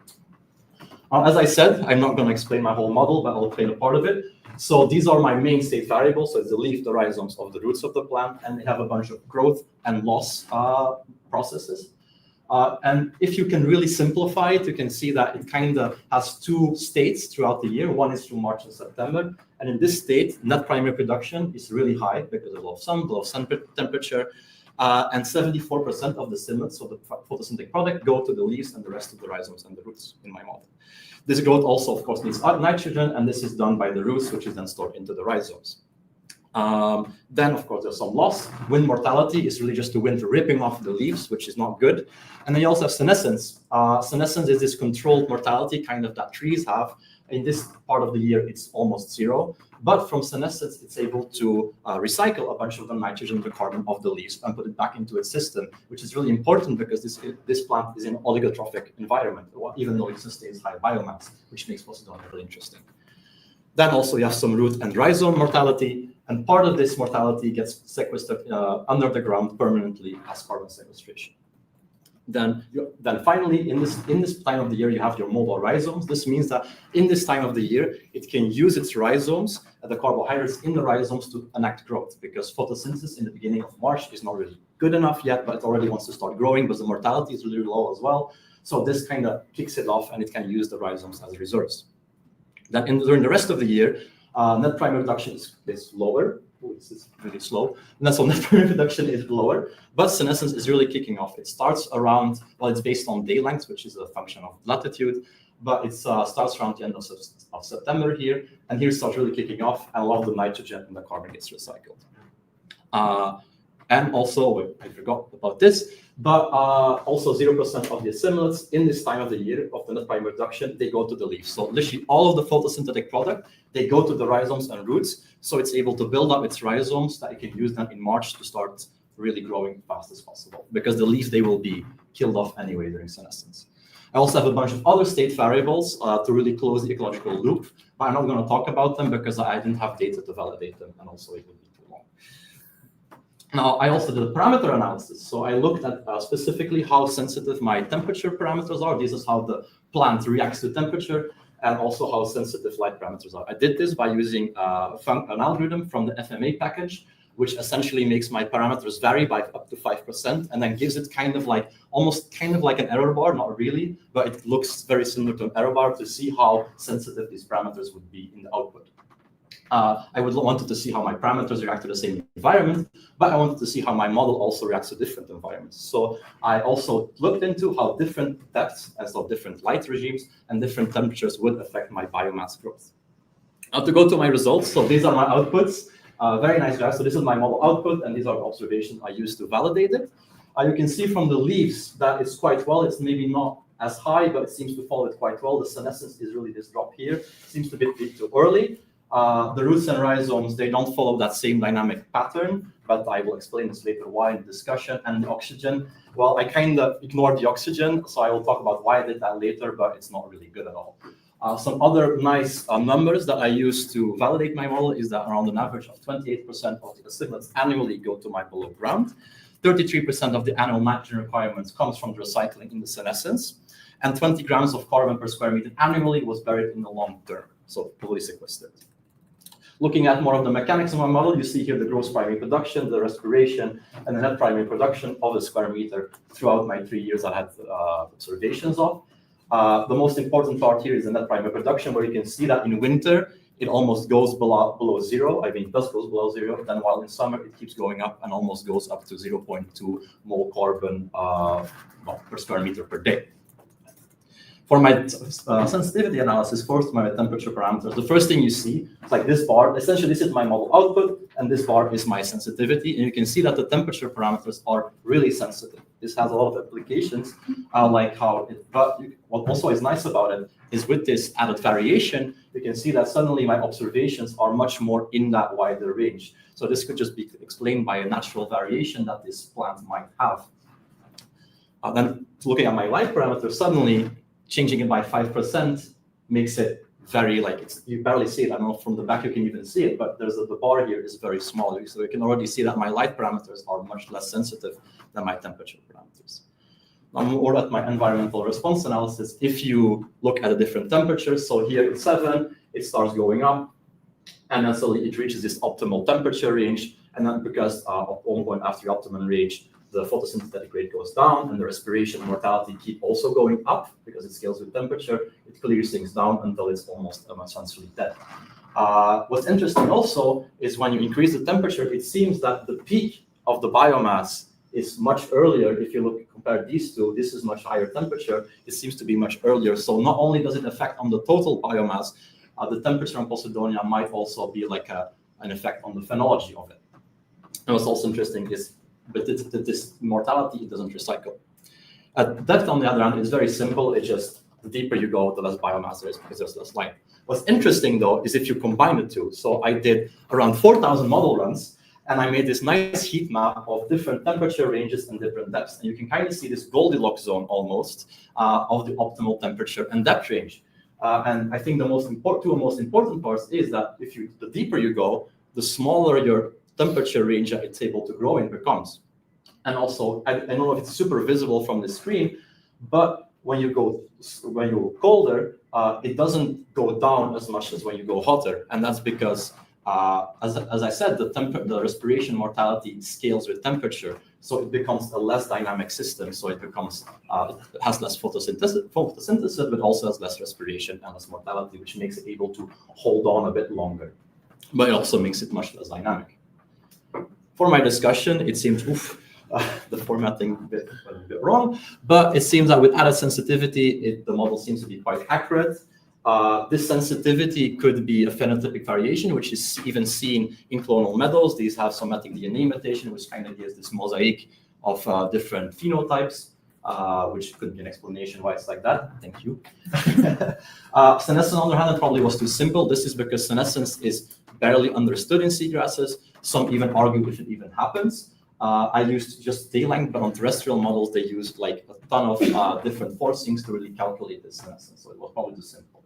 As I said, I'm not going to explain my whole model, but I'll explain a part of it. So these are my main state variables. So it's the leaf, the rhizomes of the roots of the plant, and they have a bunch of growth and loss processes. And if you can really simplify it, you can see that it kind of has 2 states throughout the year. One is through March and September. And in this state, net primary production is really high because of low sun temperature. And 74% of the stimulants, so the photosynthetic product, go to the leaves and the rest of the rhizomes and the roots in my model. This growth also, of course, needs nitrogen, and this is done by the roots, which is then stored into the rhizomes. Then, of course, there's some loss. Wind mortality is really just the wind ripping off the leaves, which is not good. And then you also have senescence. Senescence is this controlled mortality kind of that trees have. In this part of the year, it's almost 0. But from senescence, it's able to recycle a bunch of the nitrogen and the carbon of the leaves and put it back into its system, which is really important because this plant is in an oligotrophic environment, even though it sustains high biomass, which makes Posidonia really interesting. Then also you have some root and rhizome mortality, and part of this mortality gets sequestered under the ground permanently as carbon sequestration. Then finally, in this time of the year, you have your mobile rhizomes. This means that in this time of the year, it can use its rhizomes, the carbohydrates in the rhizomes, to enact growth, because photosynthesis in the beginning of March is not really good enough yet, but it already wants to start growing, but the mortality is really low as well. So this kind of kicks it off, and it can use the rhizomes as reserves. Then during the rest of the year, net primary production is lower. Oh, this is really slow. And so net primary production is lower, but senescence is really kicking off. It starts around, well, it's based on day length, which is a function of latitude, but it starts around the end of September here, and here it starts really kicking off, and a lot of the nitrogen and the carbon gets recycled. And also, I forgot about this, but also 0% of the assimilates in this time of the year of the net primary production, they go to the leaves. So literally all of the photosynthetic product, they go to the rhizomes and roots, so it's able to build up its rhizomes that it can use them in March to start really growing fast as possible, because the leaves, they will be killed off anyway during senescence. I also have a bunch of other state variables to really close the ecological loop, but I'm not going to talk about them because I didn't have data to validate them, and also it would be too long. Now, I also did a parameter analysis. So I looked at specifically how sensitive my temperature parameters are. This is how the plant reacts to temperature. and also how sensitive light parameters are. I did this by using an algorithm from the FMA package, which essentially makes my parameters vary by up to 5%, and then gives it almost like an error bar, not really, but it looks very similar to an error bar to see how sensitive these parameters would be in the output. I wanted to see how my parameters react to the same environment, but I wanted to see how my model also reacts to different environments. So I also looked into how different depths, and so different light regimes and different temperatures would affect my biomass growth. Now to go to my results, so these are my outputs. Very nice graph. So this is my model output, and these are the observations I used to validate it. You can see from the leaves that it's quite well. It's maybe not as high, but it seems to follow it quite well. The senescence is really this drop here. It seems to be a bit too early. The roots and rhizomes, they don't follow that same dynamic pattern, but I will explain this later why in the discussion. And the oxygen, well, I kind of ignored the oxygen, so I will talk about why I did that later, but it's not really good at all. Some other nice numbers that I use to validate my model is that around an average of 28% of the assimilates annually go to my below ground. 33% of the annual nitrogen requirements comes from the recycling in the senescence, and 20 grams of carbon per square meter annually was buried in the long term, so fully sequestered. Looking at more of the mechanics of my model, you see here the gross primary production, the respiration, and the net primary production of a square meter throughout my 3 years I had observations of. The most important part here is the net primary production, where you can see that in winter, it almost goes below zero. I mean, it does go below zero. Then while in summer, it keeps going up and almost goes up to 0.2 mole carbon per square meter per day. For my sensitivity analysis, first my temperature parameters, the first thing you see is like this bar. Essentially, this is my model output, and this bar is my sensitivity. And you can see that the temperature parameters are really sensitive. This has a lot of applications, like how it, but what also is nice about it is with this added variation, you can see that suddenly my observations are much more in that wider range. So this could just be explained by a natural variation that this plant might have. Then looking at my light parameters, suddenly changing it by 5% makes it very, you barely see it. I don't know, from the back you can even see it, but the bar here is very small. So you can already see that my light parameters are much less sensitive than my temperature parameters. Now more at my environmental response analysis, if you look at a different temperatures, so here it's 7, it starts going up, and then suddenly it reaches this optimal temperature range, and then because of ongoing after the optimum range, the photosynthetic rate goes down, and the respiration mortality keep also going up because it scales with temperature. It clears things down until it's almost essentially dead. What's interesting also is when you increase the temperature, it seems that the peak of the biomass is much earlier. If you compare these two, this is much higher temperature. It seems to be much earlier. So not only does it affect on the total biomass, the temperature on Posidonia might also be like an effect on the phenology of it. And what's also interesting is, but this mortality, it doesn't recycle. At depth, on the other hand, is very simple. It's just the deeper you go, the less biomass there is because there's less light. What's interesting, though, is if you combine the two. So I did around 4,000 model runs, and I made this nice heat map of different temperature ranges and different depths. And you can kind of see this Goldilocks zone almost of the optimal temperature and depth range. And I think the most important parts is that the deeper you go, the smaller your temperature range that it's able to grow in becomes. And also, I don't know if it's super visible from the screen, but when you go colder, it doesn't go down as much as when you go hotter. And that's because, as I said, the respiration mortality scales with temperature. So it becomes a less dynamic system. So it becomes, it has less photosynthesis, but also has less respiration and less mortality, which makes it able to hold on a bit longer. But it also makes it much less dynamic. For my discussion, it seems, the formatting went a bit wrong, but it seems that with added sensitivity, the model seems to be quite accurate. This sensitivity could be a phenotypic variation, which is even seen in clonal meadows. These have somatic DNA mutation, which kind of gives this mosaic of different phenotypes, which could be an explanation why it's like that. Thank you. Senescence, on the other hand, probably was too simple. This is because senescence is barely understood in seagrasses. Some even argue if it even happens. I used just day length, but on terrestrial models, they used like a ton of different forcings to really calculate this senescence. So it was probably too simple.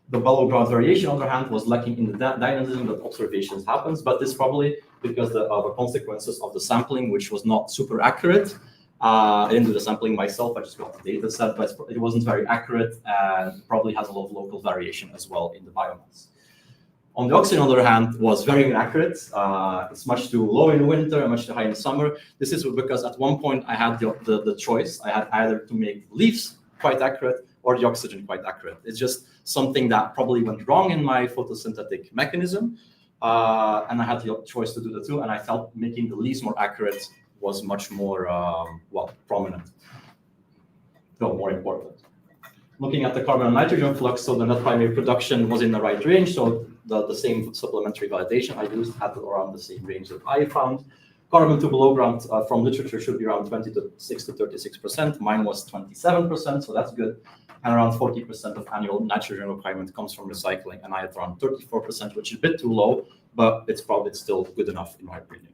The below ground variation, on the other hand, was lacking in the dynamism that observations happens, but this probably because of the consequences of the sampling, which was not super accurate. I didn't do the sampling myself, I just got the data set, but it wasn't very accurate and probably has a lot of local variation as well in the biomass. On the oxygen, on the other hand, was very inaccurate. It's much too low in winter and much too high in summer. This is because at one point I had the choice. I had either to make leaves quite accurate or the oxygen quite accurate. It's just something that probably went wrong in my photosynthetic mechanism. And I had the choice to do the two, and I felt making the leaves more accurate was much more, prominent. No, more important. Looking at the carbon and nitrogen flux, so the net primary production was in the right range, so the same supplementary validation I used had around the same range that I found. Carbon to below ground from literature should be around 26 to 36%. Mine was 27%, so that's good. And around 40% of annual nitrogen requirement comes from recycling, and I had around 34%, which is a bit too low, but it's probably still good enough in my opinion.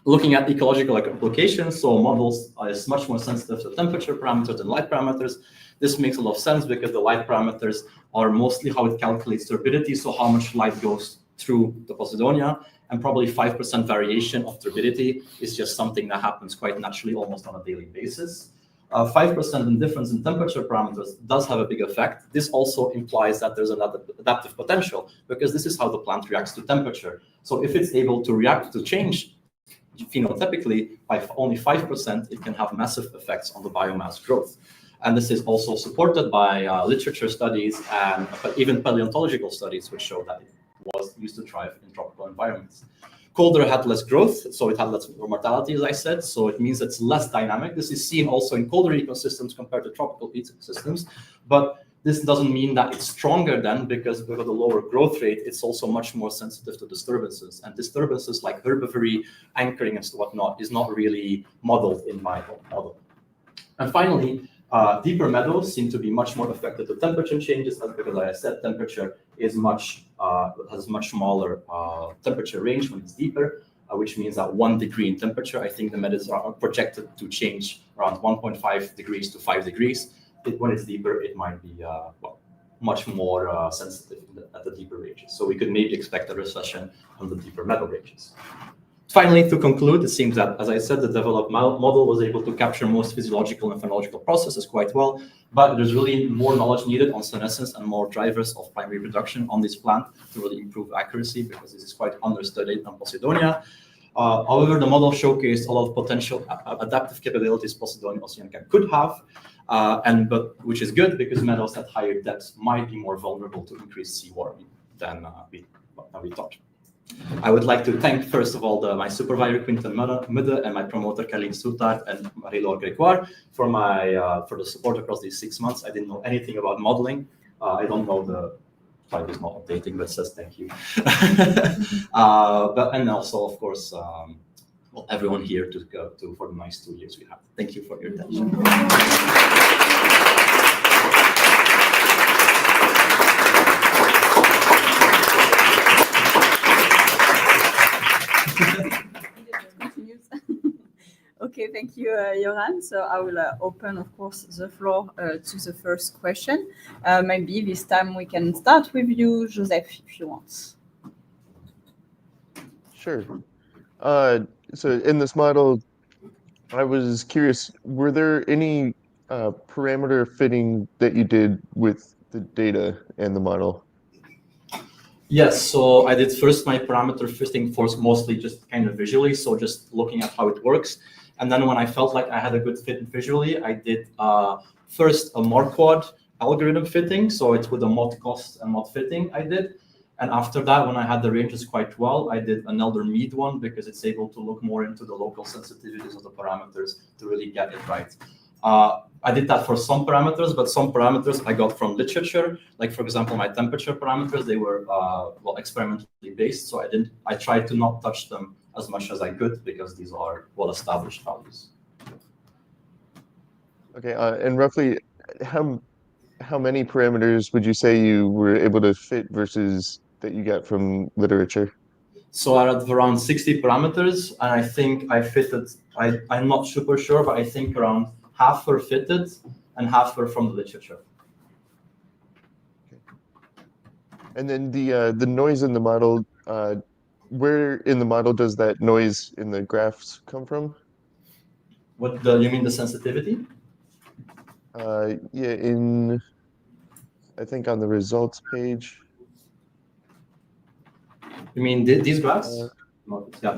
Looking at ecological applications, so models is much more sensitive to temperature parameters than light parameters. This makes a lot of sense because the light parameters are mostly how it calculates turbidity, so how much light goes through the Posidonia, and probably 5% variation of turbidity is just something that happens quite naturally almost on a daily basis. 5% in difference in temperature parameters does have a big effect. This also implies that there's an adaptive potential because this is how the plant reacts to temperature. So if it's able to react to change phenotypically by only 5%, it can have massive effects on the biomass growth. And this is also supported by literature studies and even paleontological studies, which show that it was used to thrive in tropical environments. Colder had less growth, so it had less mortality, as I said, so it means it's less dynamic. This is seen also in colder ecosystems compared to tropical ecosystems, but this doesn't mean that it's stronger then, because with a lower growth rate, it's also much more sensitive to disturbances. And disturbances like herbivory, anchoring, and whatnot is not really modeled in my model. And finally, deeper meadows seem to be much more affected to temperature changes. That's because, like I said, temperature is has much smaller temperature range when it's deeper, which means that 1 degree in temperature, I think the meadows are projected to change around 1.5 degrees to 5 degrees. When it's deeper, it might be much more sensitive at the deeper ranges. So we could maybe expect a recession on the deeper meadow ranges. Finally, to conclude, it seems that, as I said, the developed model was able to capture most physiological and phenological processes quite well, but there's really more knowledge needed on senescence and more drivers of primary production on this plant to really improve accuracy, because this is quite understudied on Posidonia. However, the model showcased a lot of potential adaptive capabilities Posidonia oceanica could have, which is good because meadows at higher depths might be more vulnerable to increased sea warming than we thought. I would like to thank, first of all, my supervisor, Quinten Mudde, and my promoter, Kaline Soutard, and Marie-Laure Grégoire for the support across these 6 months. I didn't know anything about modeling. I don't know the slide is not updating, but it says thank you. And also, of course, everyone here for the nice 2 years we had. Thank you for your attention. Okay, thank you, Joran. So I will open, of course, the floor to the first question. Maybe this time we can start with you, Joseph, if you want. Sure. So in this model, I was curious, were there any parameter fitting that you did with the data and the model? Yes, so I did first my parameter fitting first, mostly just kind of visually, so just looking at how it works. And then when I felt like I had a good fit visually, I did first a Marquardt algorithm fitting, so it's with a mod cost and mod fitting I did. And after that, when I had the ranges quite well, I did an Elder Mead one because it's able to look more into the local sensitivities of the parameters to really get it right. I did that for some parameters, but some parameters I got from literature. Like, for example, my temperature parameters, they were experimentally based, so I tried to not touch them as much as I could because these are well-established values. Okay, and roughly how many parameters would you say you were able to fit versus that you got from literature? So I had around 60 parameters, and I think I fitted, I'm not super sure, but I think around half were fitted and half were from the literature. Okay. And then the noise in the model, where in the model does that noise in the graphs come from? You mean the sensitivity? Yeah, I think on the results page. You mean these graphs? Yeah,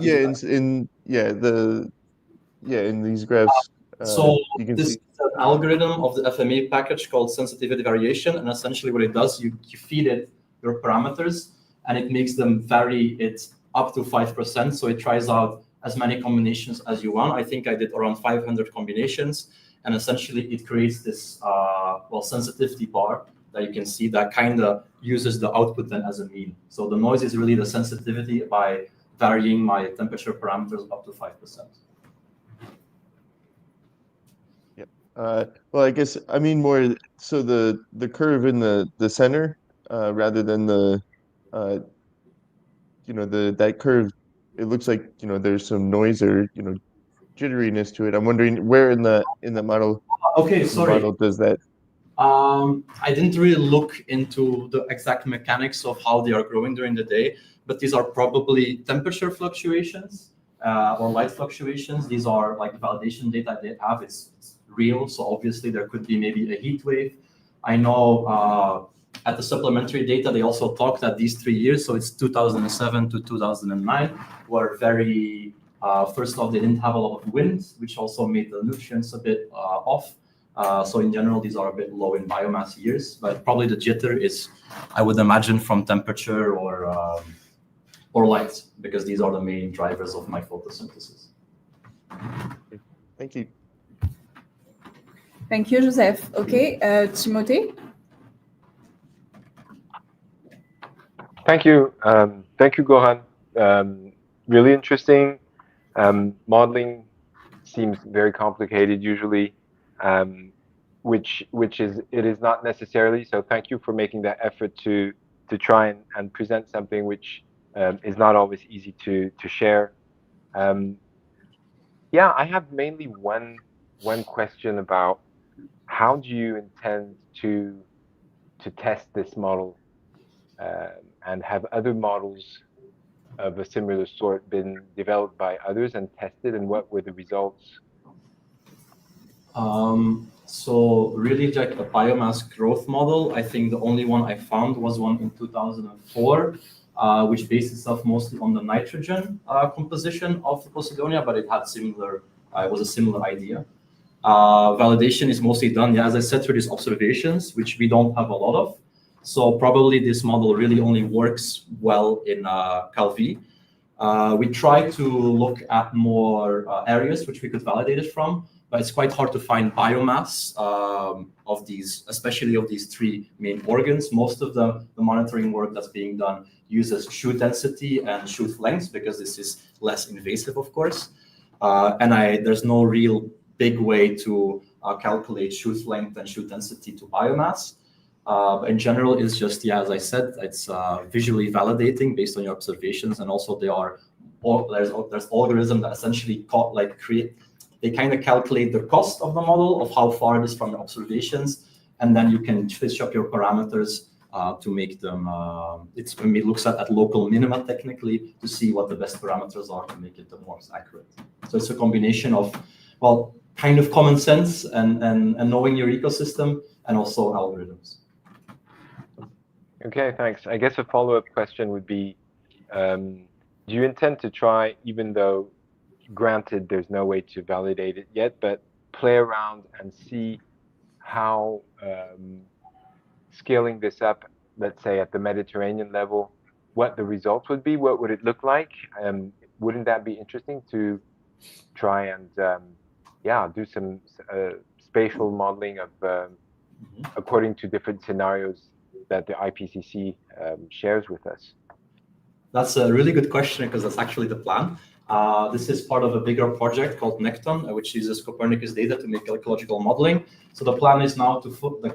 in these graphs. So you can this see is an algorithm of the FMA package called sensitivity variation, and essentially what it does, you feed it your parameters, and it makes them vary it up to 5%. So it tries out as many combinations as you want. I think I did around 500 combinations, and essentially it creates this sensitivity bar that you can see that kind of uses the output then as a mean. So the noise is really the sensitivity by varying my temperature parameters up to 5%. Well, I guess I mean more so the curve in the center rather than that curve. It looks like there's some noise or jitteriness to it. I'm wondering where in the model. Okay, sorry. Model does that. I didn't really look into the exact mechanics of how they are growing during the day, but these are probably temperature fluctuations or light fluctuations. These are like validation data they have. It's real, so obviously there could be maybe a heat wave. I know at the supplementary data they also talked that these 3 years, so it's 2007 to 2009, were very first off, they didn't have a lot of wind, which also made the nutrients a bit off. So in general, these are a bit low in biomass years, but probably the jitter is, I would imagine, from temperature or light, because these are the main drivers of my photosynthesis. Thank you. Thank you, Joseph. Okay, Timothée. Thank you. Thank you, Gohan. Really interesting. Modeling seems very complicated usually, which it is not necessarily. So thank you for making that effort to try and present something which is not always easy to share. Yeah, I have mainly one question about how do you intend to test this model, and have other models of a similar sort been developed by others and tested, and what were the results? So really like a biomass growth model, I think the only one I found was one in 2004, which based itself mostly on the nitrogen composition of the Posidonia, but it had similar, it was a similar idea. Validation is mostly done, as I said, through these observations, which we don't have a lot of. So probably this model really only works well in CalV. We try to look at more areas which we could validate it from, but it's quite hard to find biomass of these, especially of these 3 main organs. Most of the monitoring work that's being done uses shoot density and shoot length, because this is less invasive, of course. And there's no real big way to calculate shoot length and shoot density to biomass. But in general, it's just, as I said, it's visually validating based on your observations, and also there's algorithm that essentially they kind of calculate the cost of the model of how far it is from your observations, and then you can switch up your parameters to make them. It looks at local minima technically to see what the best parameters are to make it the most accurate. So it's a combination of kind of common sense and knowing your ecosystem, and also algorithms. Okay, thanks. I guess a follow-up question would be, do you intend to try, even though granted there's no way to validate it yet, but play around and see how scaling this up, let's say at the Mediterranean level, what the results would be? What would it look like? Wouldn't that be interesting to try and do some spatial modeling of according to different scenarios that the IPCC shares with us? That's a really good question, because that's actually the plan. This is part of a bigger project called Nekton, which uses Copernicus data to make ecological modeling. So the plan is now to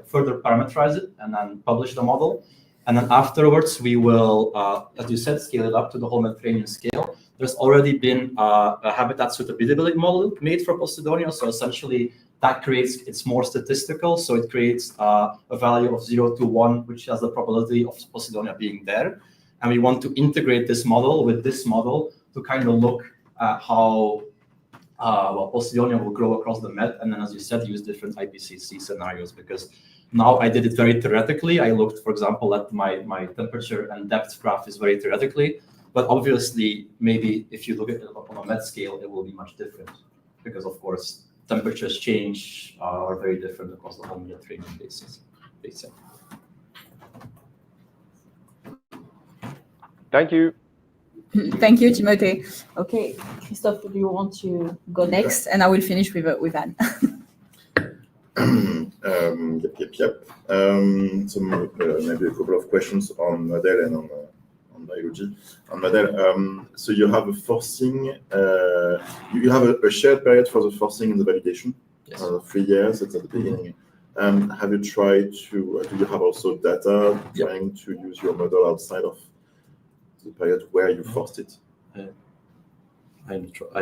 further parameterize it and then publish the model. And then afterwards, we will, as you said, scale it up to the whole Mediterranean scale. There's already been a habitat suitability model made for Posidonia. So essentially, that it's more statistical. So it creates a value of 0 to 1, which has the probability of Posidonia being there. And we want to integrate this model with this model to kind of look at how well, Posidonia will grow across the Med, and then, as you said, use different IPCC scenarios, because now I did it very theoretically. I looked, for example, at my temperature and depth graph is very theoretically, but obviously, maybe if you look at it on a Med scale, it will be much different, because of course, temperatures change are very different across the whole Mediterranean basin. Thank you. Thank you, Timothée. Okay, Christophe, do you want to go next? And I will finish with Anne. Yep. So maybe a couple of questions on model and on biology. On model, so you have a forcing, you have a shared period for the forcing and the validation. Yes. 3 years, that's at the beginning. Have you tried to, do you have also data trying to use your model outside of the period where you forced it? I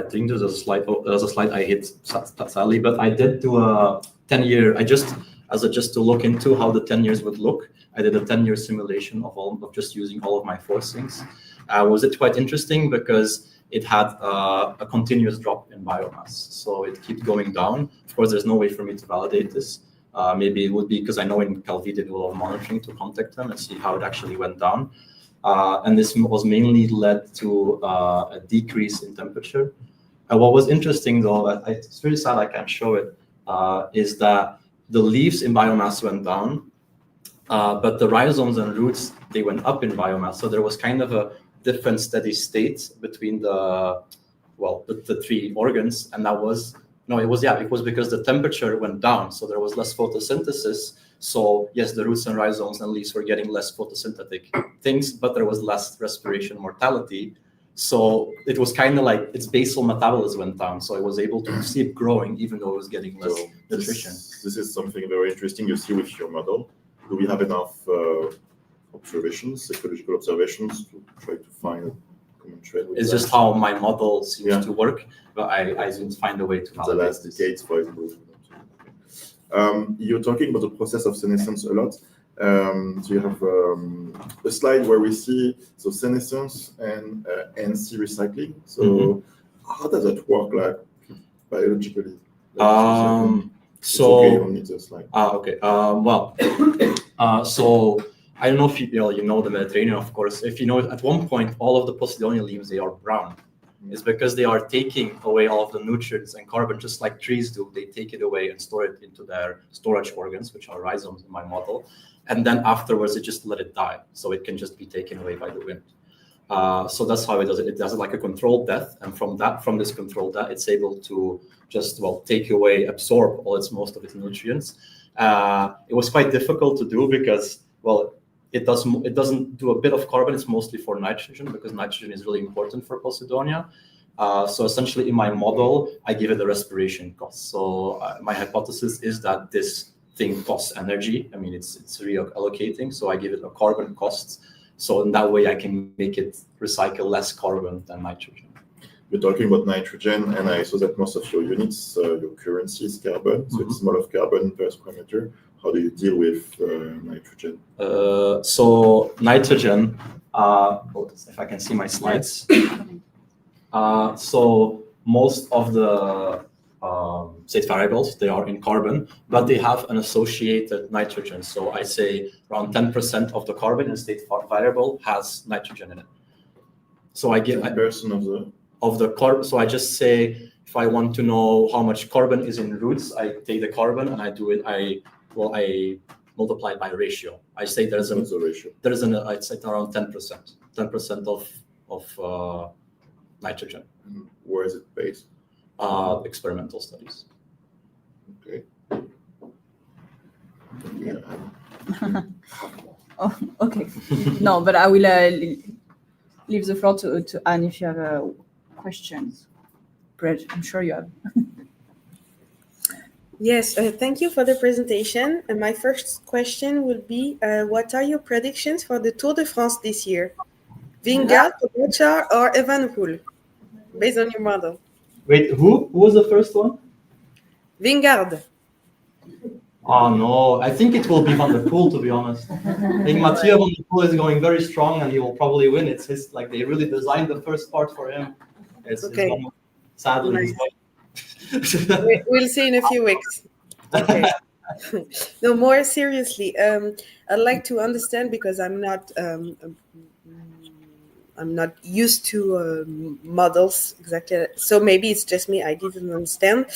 think there's a slide. Oh, there's a slide I hit sadly, but I did do a 10-year. Just to look into how the 10 years would look. I did a 10-year simulation of just using all of my forcings. Was it quite interesting because it had a continuous drop in biomass, so it keeps going down. Of course, there's no way for me to validate this. Maybe it would be because I know in Calvi they do a lot of monitoring to contact them and see how it actually went down. And this was mainly led to a decrease in temperature. And what was interesting, though, it's really sad I can't show it, is that the leaves in biomass went down, but the rhizomes and roots, they went up in biomass. So there was kind of a different steady state between the three organs, and it was because the temperature went down, so there was less photosynthesis. So yes, the roots and rhizomes and leaves were getting less photosynthetic things, but there was less respiration mortality. So it was kind of like its basal metabolism went down. So it was able to keep growing even though it was getting less nutrition. This is something very interesting you see with your model. Do we have enough observations, ecological observations, to try to find a common thread? It's just how my model seems to work, but I didn't find a way to validate the last decades, for example. You're talking about the process of senescence a lot. So you have a slide where we see senescence and NC recycling. So how does that work, like biologically? So I don't know if you know the Mediterranean, of course. If you know, at one point, all of the Posidonia leaves, they are brown. It's because they are taking away all of the nutrients and carbon, just like trees do. They take it away and store it into their storage organs, which are rhizomes in my model. And then afterwards, it just let it die. So it can just be taken away by the wind. So that's how it does it. It does it like a controlled death. And from this controlled death, it's able to just, take away, absorb most of its nutrients. It was quite difficult to do because, it doesn't do a bit of carbon. It's mostly for nitrogen because nitrogen is really important for Posidonia. So essentially in my model, I give it a respiration cost. So my hypothesis is that this thing costs energy. I mean, it's reallocating. So I give it a carbon cost. So in that way, I can make it recycle less carbon than nitrogen. You're talking about nitrogen, and I saw that most of your units, your currency is carbon. So it's more of carbon per square meter. How do you deal with nitrogen? So nitrogen, if I can see my slides. So most of the state variables, they are in carbon, but they have an associated nitrogen. So I say around 10% of the carbon in state variable has nitrogen in it. So I give 10% of the carbon. So I just say, if I want to know how much carbon is in roots, I take the carbon and I do it. I multiply it by a ratio. I say there's a ratio. I'd say around 10% of nitrogen. Where is it based? Experimental studies. Okay. Oh, okay. No, but I will leave the floor to Anne if you have questions. Brett, I'm sure you have. Yes, thank you for the presentation. And my first question will be, what are your predictions for the Tour de France this year? Vingegaard, Pogačar, or Evenepoel, based on your model? Wait, who was the first one? Vingegaard. Oh no, I think it will be Van der Poel, to be honest. I think Mathieu Van der Poel is going very strong and he will probably win. It's his, they really designed the first part for him. It's okay. Sadly. Nice. We'll see in a few weeks. Okay. No, more seriously, I'd like to understand, because I'm not used to models exactly. So maybe it's just me, I didn't understand.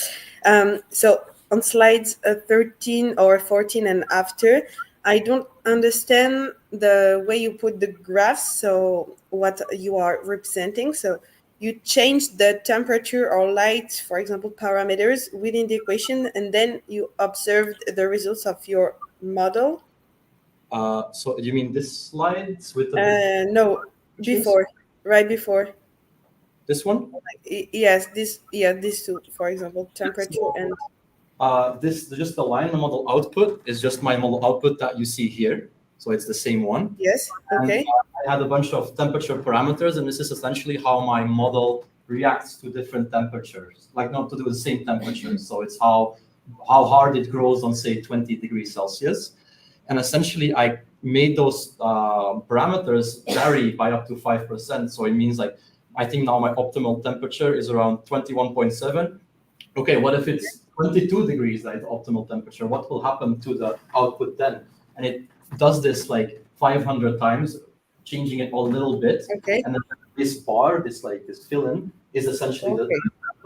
So on slides 13 or 14 and after, I don't understand the way you put the graphs, so what you are representing. So you change the temperature or light, for example, parameters within the equation, and then you observed the results of your model. So you mean this slides with the No, before, right before. this one? Yes, these two, for example, temperature and. This just the line, the model output is just my model output that you see here. So it's the same one. Yes. Okay. And, I had a bunch of temperature parameters, and this is essentially how my model reacts to different temperatures, like not to do the same temperatures. So it's how hard it grows on, say, 20 degrees Celsius. And essentially, I made those parameters vary by up to 5%. So it means, like, I think now my optimal temperature is around 21.7. Okay, what if it's 22 degrees, like the optimal temperature? What will happen to the output then? And it does this like 500 times, changing it a little bit. Okay. And then this bar, this fill-in, is essentially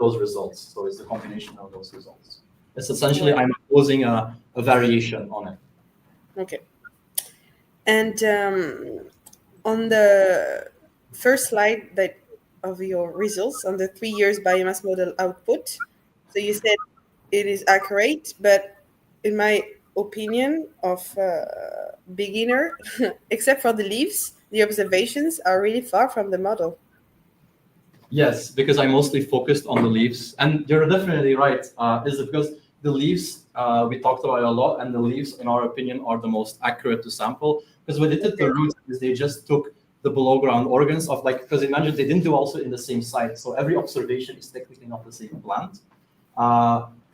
those results. So it's the combination of those results. It's essentially I'm imposing a variation on it. Okay. And on the first slide of your results on the 3 years biomass model output, so you said it is accurate, but in my opinion of beginner, except for the leaves, the observations are really far from the model. Yes, because I mostly focused on the leaves, and you're definitely right. Is it because the leaves we talked about a lot, and the leaves, in our opinion, are the most accurate to sample. Because when they did the roots, is they just took the below ground organs of, like, because imagine they didn't do also in the same site, so every observation is technically not the same plant.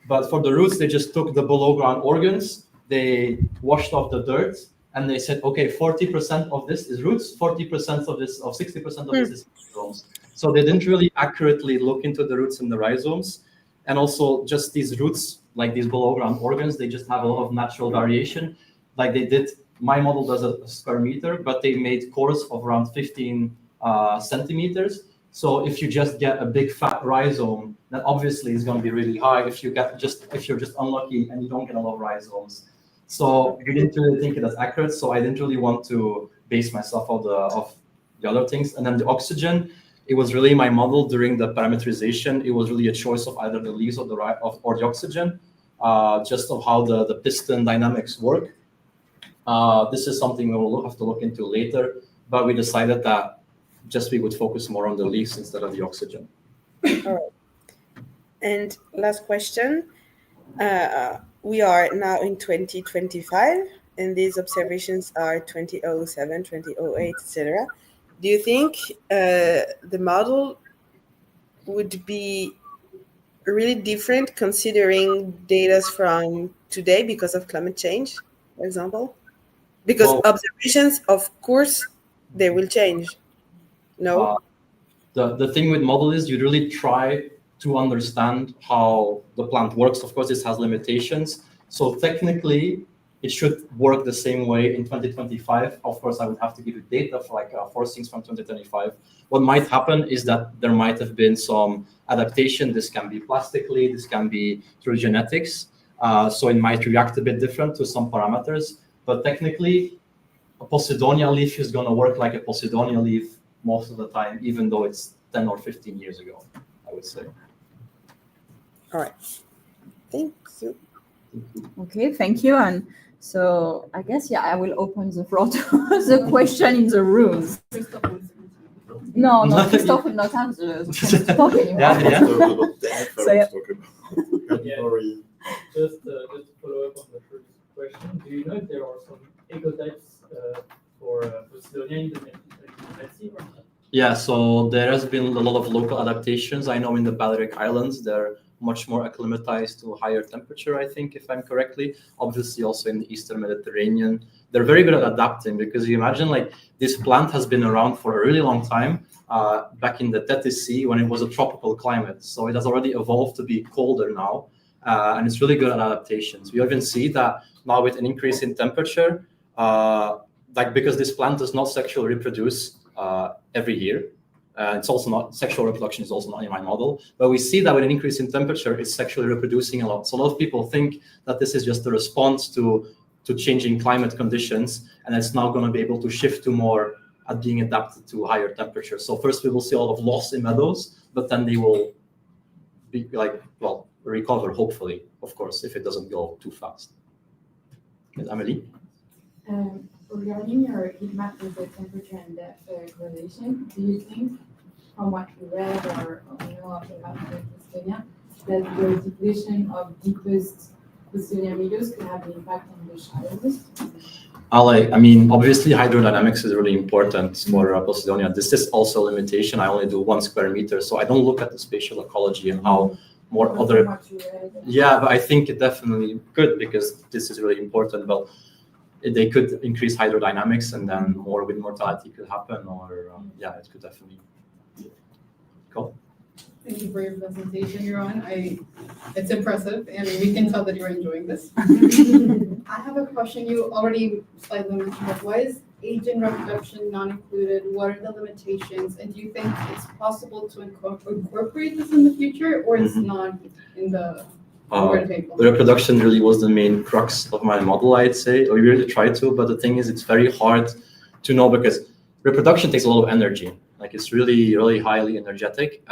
But for the roots, they just took the below ground organs, they washed off the dirt, and they said, okay, 40% of this is roots, 40% of this, of 60% of this is rhizomes. So they didn't really accurately look into the roots and the rhizomes. And also just these roots, like these below ground organs, they just have a lot of natural variation. Like they did, my model does a square meter, but they made cores of around 15 centimeters. So if you just get a big fat rhizome, then obviously it's going to be really high. If you're just unlucky and you don't get a lot of rhizomes, so we didn't really think it as accurate. So I didn't really want to base myself on the other things. And then the oxygen, it was really my model during the parameterization. It was really a choice of either the leaves or or the oxygen, just of how the piston dynamics work. This is something we will have to look into later, but we decided that we would focus more on the leaves instead of the oxygen. All right. And last question. We are now in 2025, and these observations are 2007, 2008, etc. Do you think the model would be really different considering data from today because of climate change, for example? Because observations, of course, they will change. No? The thing with model is you really try to understand how the plant works. Of course, this has limitations. So technically, it should work the same way in 2025. Of course, I would have to give you data for like forcings from 2025. What might happen is that there might have been some adaptation. This can be plastically, this can be through genetics. So it might react a bit different to some parameters. But technically, a Posidonia leaf is going to work like a Posidonia leaf most of the time, even though it's 10 or 15 years ago, I would say. All right. Thank you. Okay, thank you. And so I guess, I will open the floor to the question in the rooms. No, Christophe will not have the chance to talk anymore. Just to follow up on the first question, do you know if there are some ecotypes for Posidonia in the Red Sea or not? Yeah, so there has been a lot of local adaptations. I know in the Balearic Islands, they're much more acclimatized to higher temperature, I think, if I'm correctly. Obviously, also in the Eastern Mediterranean, they're very good at adapting, because you imagine like this plant has been around for a really long time, back in the Tethys Sea when it was a tropical climate. So it has already evolved to be colder now, and it's really good at adaptations. We even see that now with an increase in temperature, like because this plant does not sexually reproduce every year. It's also not, sexual reproduction is also not in my model, but we see that with an increase in temperature, it's sexually reproducing a lot. So a lot of people think that this is just a response to changing climate conditions, and it's now going to be able to shift to more at being adapted to higher temperatures. So first we will see a lot of loss in meadows, but then they will be like, well, recover, hopefully, of course, if it doesn't go too fast. Yes, Amélie? Regarding your heat map with the temperature and depth correlation, do you think, from what you read or you know of the map of Posidonia, that the depletion of deepest Posidonia meadows could have an impact on the shallowest? I mean, obviously hydrodynamics is really important for Posidonia. This is also a limitation. I only do 1 square meter, so I don't look at the spatial ecology and how more other. Yeah, but I think it definitely could, because this is really important. Well, they could increase hydrodynamics, and then more wind mortality could happen, or yeah, it could definitely. Cool. Thank you for your presentation, Joran. It's impressive, and we can tell that you're enjoying this. I have a question. You already slightly mentioned it. Why is agent reproduction not included? What are the limitations? And do you think it's possible to incorporate this in the future, or it's not in the table? The reproduction really was the main crux of my model, I'd say. We really tried to, but the thing is, it's very hard to know, because reproduction takes a lot of energy. Like, it's really, really highly energetic,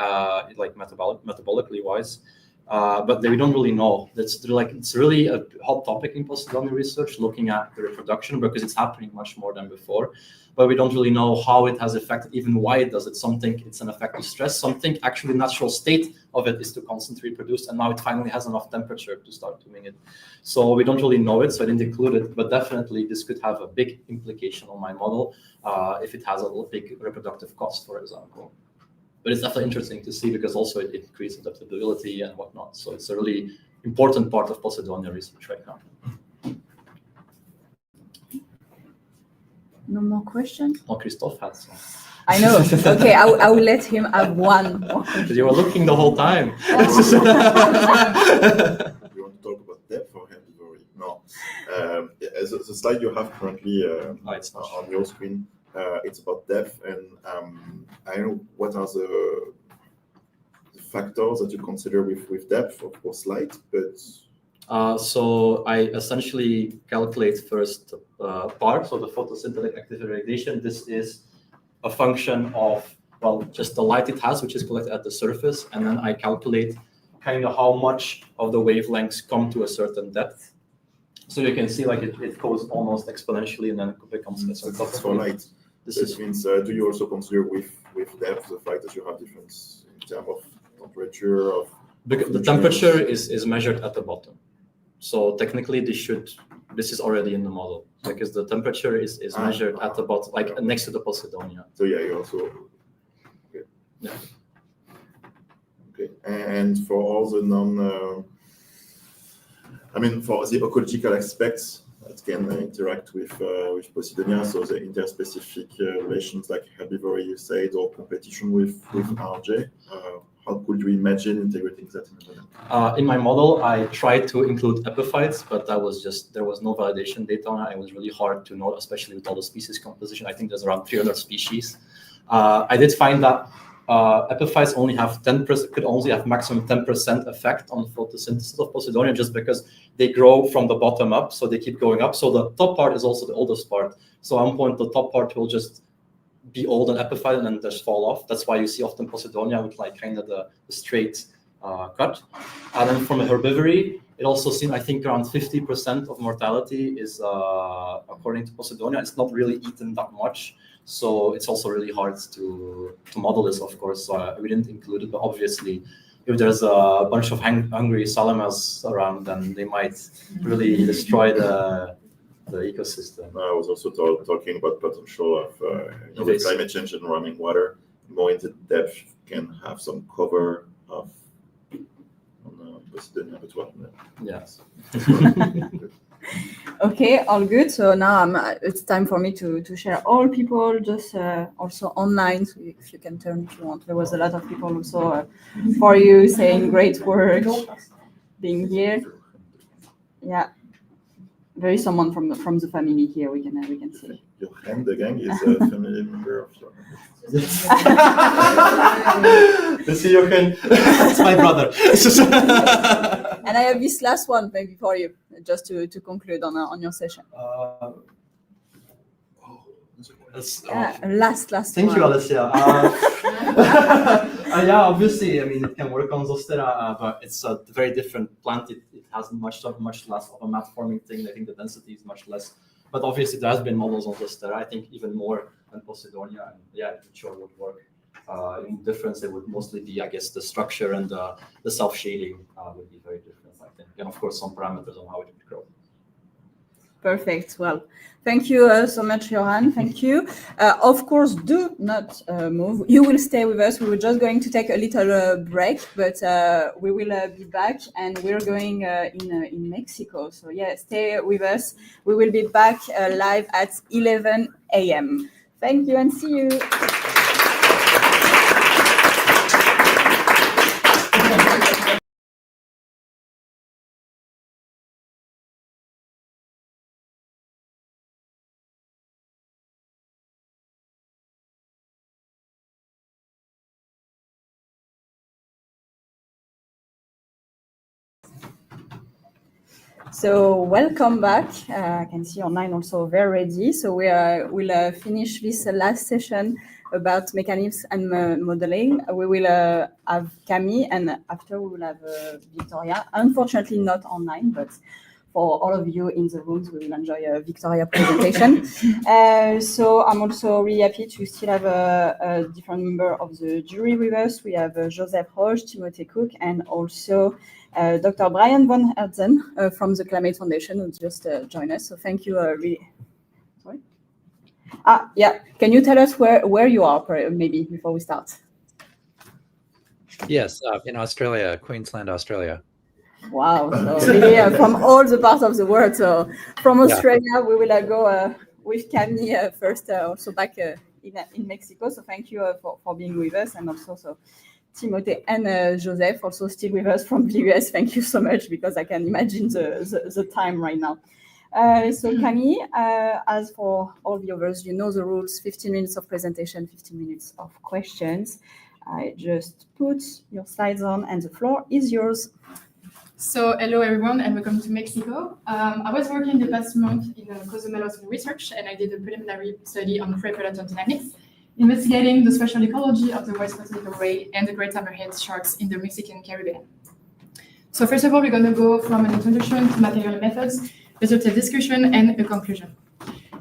like metabolically wise. But we don't really know. It's really a hot topic in Posidonia research, looking at the reproduction, because it's happening much more than before. But we don't really know how it has affected, even why it does it. Some think it's an effect of stress. Some think actually the natural state of it is to constantly reproduce, and now it finally has enough temperature to start doing it. So we don't really know it, so I didn't include it. But definitely this could have a big implication on my model if it has a big reproductive cost, for example. But it's definitely interesting to see, because also it increases adaptability and whatnot. So it's a really important part of Posidonia research right now. No more questions? Oh, Christophe has some. I know. Okay, I will let him have one more. You were looking the whole time. You want to talk about depth or herbivory? No. The slide you have currently on your screen, it's about depth, and I don't know what are the factors that you consider with depth, of course, light, but. So I essentially calculate first part, so the photosynthetic active irradiation. This is a function of, well, just the light it has, which is collected at the surface, and then I calculate kind of how much of the wavelengths come to a certain depth. So you can see like it goes almost exponentially, and then it becomes less. That's for light. This means, do you also consider with depth the fact that you have difference in terms of temperature? Because the temperature is measured at the bottom. So technically this is already in the model, because the temperature is measured at the bottom, like next to the Posidonia. So yeah, you also, okay. Yeah. Okay, and for all the for the ecological aspects that can interact with Posidonia, so the interspecific relations like herbivory, you said, or competition with RJ, how could you imagine integrating that in the model? In my model, I tried to include epiphytes, but there was no validation data on it. It was really hard to know, especially with all the species composition. I think there's around 300 species. I did find that epiphytes could only have maximum 10% effect on photosynthesis of Posidonia, just because they grow from the bottom up, so they keep going up. So the top part is also the oldest part. So at one point, the top part will just be old and epiphyte and then just fall off. That's why you see often Posidonia with like kind of the straight cut. And then from a herbivory, it also seems, I think around 50% of mortality is, according to Posidonia, it's not really eaten that much. So it's also really hard to model this, of course. So we didn't include it, but obviously if there's a bunch of hungry salamas around, then they might really destroy the ecosystem. I was also talking about potential of with climate change and running water. More into depth can have some cover of on Posidonia, but what? Yes. Okay, all good. So now it's time for me to share all people, just also online. So if you can turn if you want. There was a lot of people also for you saying great work, being here. Yeah, there is someone from the family here. We can see. Joran DE GANG is a family member of your. You see, Joran, it's my brother. And I have this last one maybe for you, just to conclude on your session. Last Thank one. you, Elysia. Yeah, obviously, I mean, it can work on Zostera, but it's a very different plant. It has much less of a mat forming thing. I think the density is much less. But obviously, there has been models on Zostera. I think even more than Posidonia, and yeah, it sure would work. In difference, it would mostly be, I guess, the structure and the self-shading would be very different, I think. And of course, some parameters on how it would grow. Perfect. Well, thank you so much, Joran. Thank you. Of course, do not move. You will stay with us. We were just going to take a little break, but we will be back, and we're going in Mexico. So yeah, stay with us. We will be back live at 11 a.m. Thank you, and see you. So welcome back. I can see online also very ready. So we'll finish this last session about mechanisms and modeling. We will have Camille, and after we will have Victoria. Unfortunately, not online, but for all of you in the rooms, we will enjoy a Victoria presentation. So I'm also really happy to still have a different member of the jury with us. We have Joseph Roche, Timothy Cook, and also Dr. Brian von Herzen from the Climate Foundation, who just joined us. So thank you. Really. Sorry. Yeah. Can you tell us where you are, maybe before we start? Yes, in Australia, Queensland, Australia. Wow. So really, from all the parts of the world. So from Australia, we will go with Camille first, also back in Mexico. So thank you for being with us, and also Timothy and Joseph also still with us from the US. Thank you so much, because I can imagine the time right now. So Camille, as for all the others, you know the rules: 15 minutes of presentation, 15 minutes of questions. I just put your slides on, and the floor is yours. So hello everyone, and welcome to Mexico. I was working the past month in Cozumel research, and I did a preliminary study on prey-predator dynamics, investigating the spatial ecology of the white-spotted ray and the great hammerhead sharks in the Mexican Caribbean. So first of all, we're going to go from an introduction to material methods, result of discussion, and a conclusion.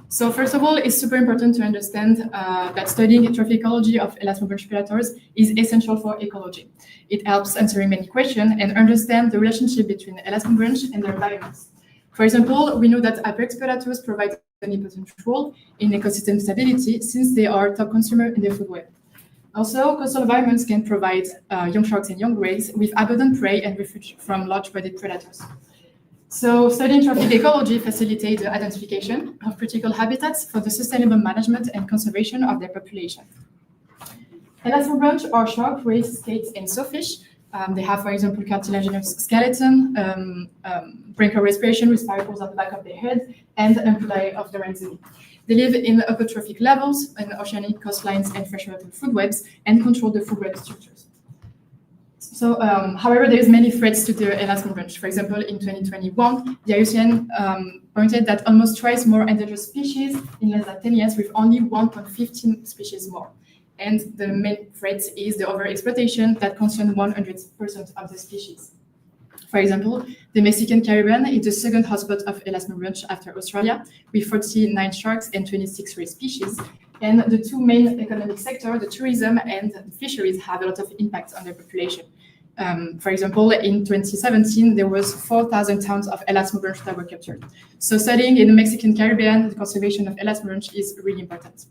So first of all, it's super important to understand that studying trophic ecology of elasmobranch predators is essential for ecology. It helps answering many questions and understand the relationship between elasmobranch and their environments. For example, we know that apex predators provide an important role in ecosystem stability, since they are top consumer in the food web. Also, coastal environments can provide young sharks and young rays with abundant prey and refuge from large-bodied predators. So studying trophic ecology facilitates the identification of critical habitats for the sustainable management and conservation of their population. Elasmobranch are shark, rays, skates, and sawfish. They have, for example, cartilaginous skeleton, branchial respiration with spiracles at the back of their head, and ampullae of the rhizome. They live in apotrophic levels in oceanic coastlines and freshwater food webs, and control the food web structures. So, however, there is many threats to the elasmobranch. For example, in 2021, the IUCN pointed that almost twice more endangered species in less than 10 years, with only 1.15 species more. And the main threat is the overexploitation that concerns 100% of the species. For example, the Mexican Caribbean is the second hotspot of elasmobranch after Australia, with 49 sharks and 26 ray species. And the two main economic sectors, the tourism and the fisheries, have a lot of impact on their population. For example, in 2017, there was 4,000 tons of elasmobranch that were captured. So studying in the Mexican Caribbean, the conservation of elasmobranch is really important.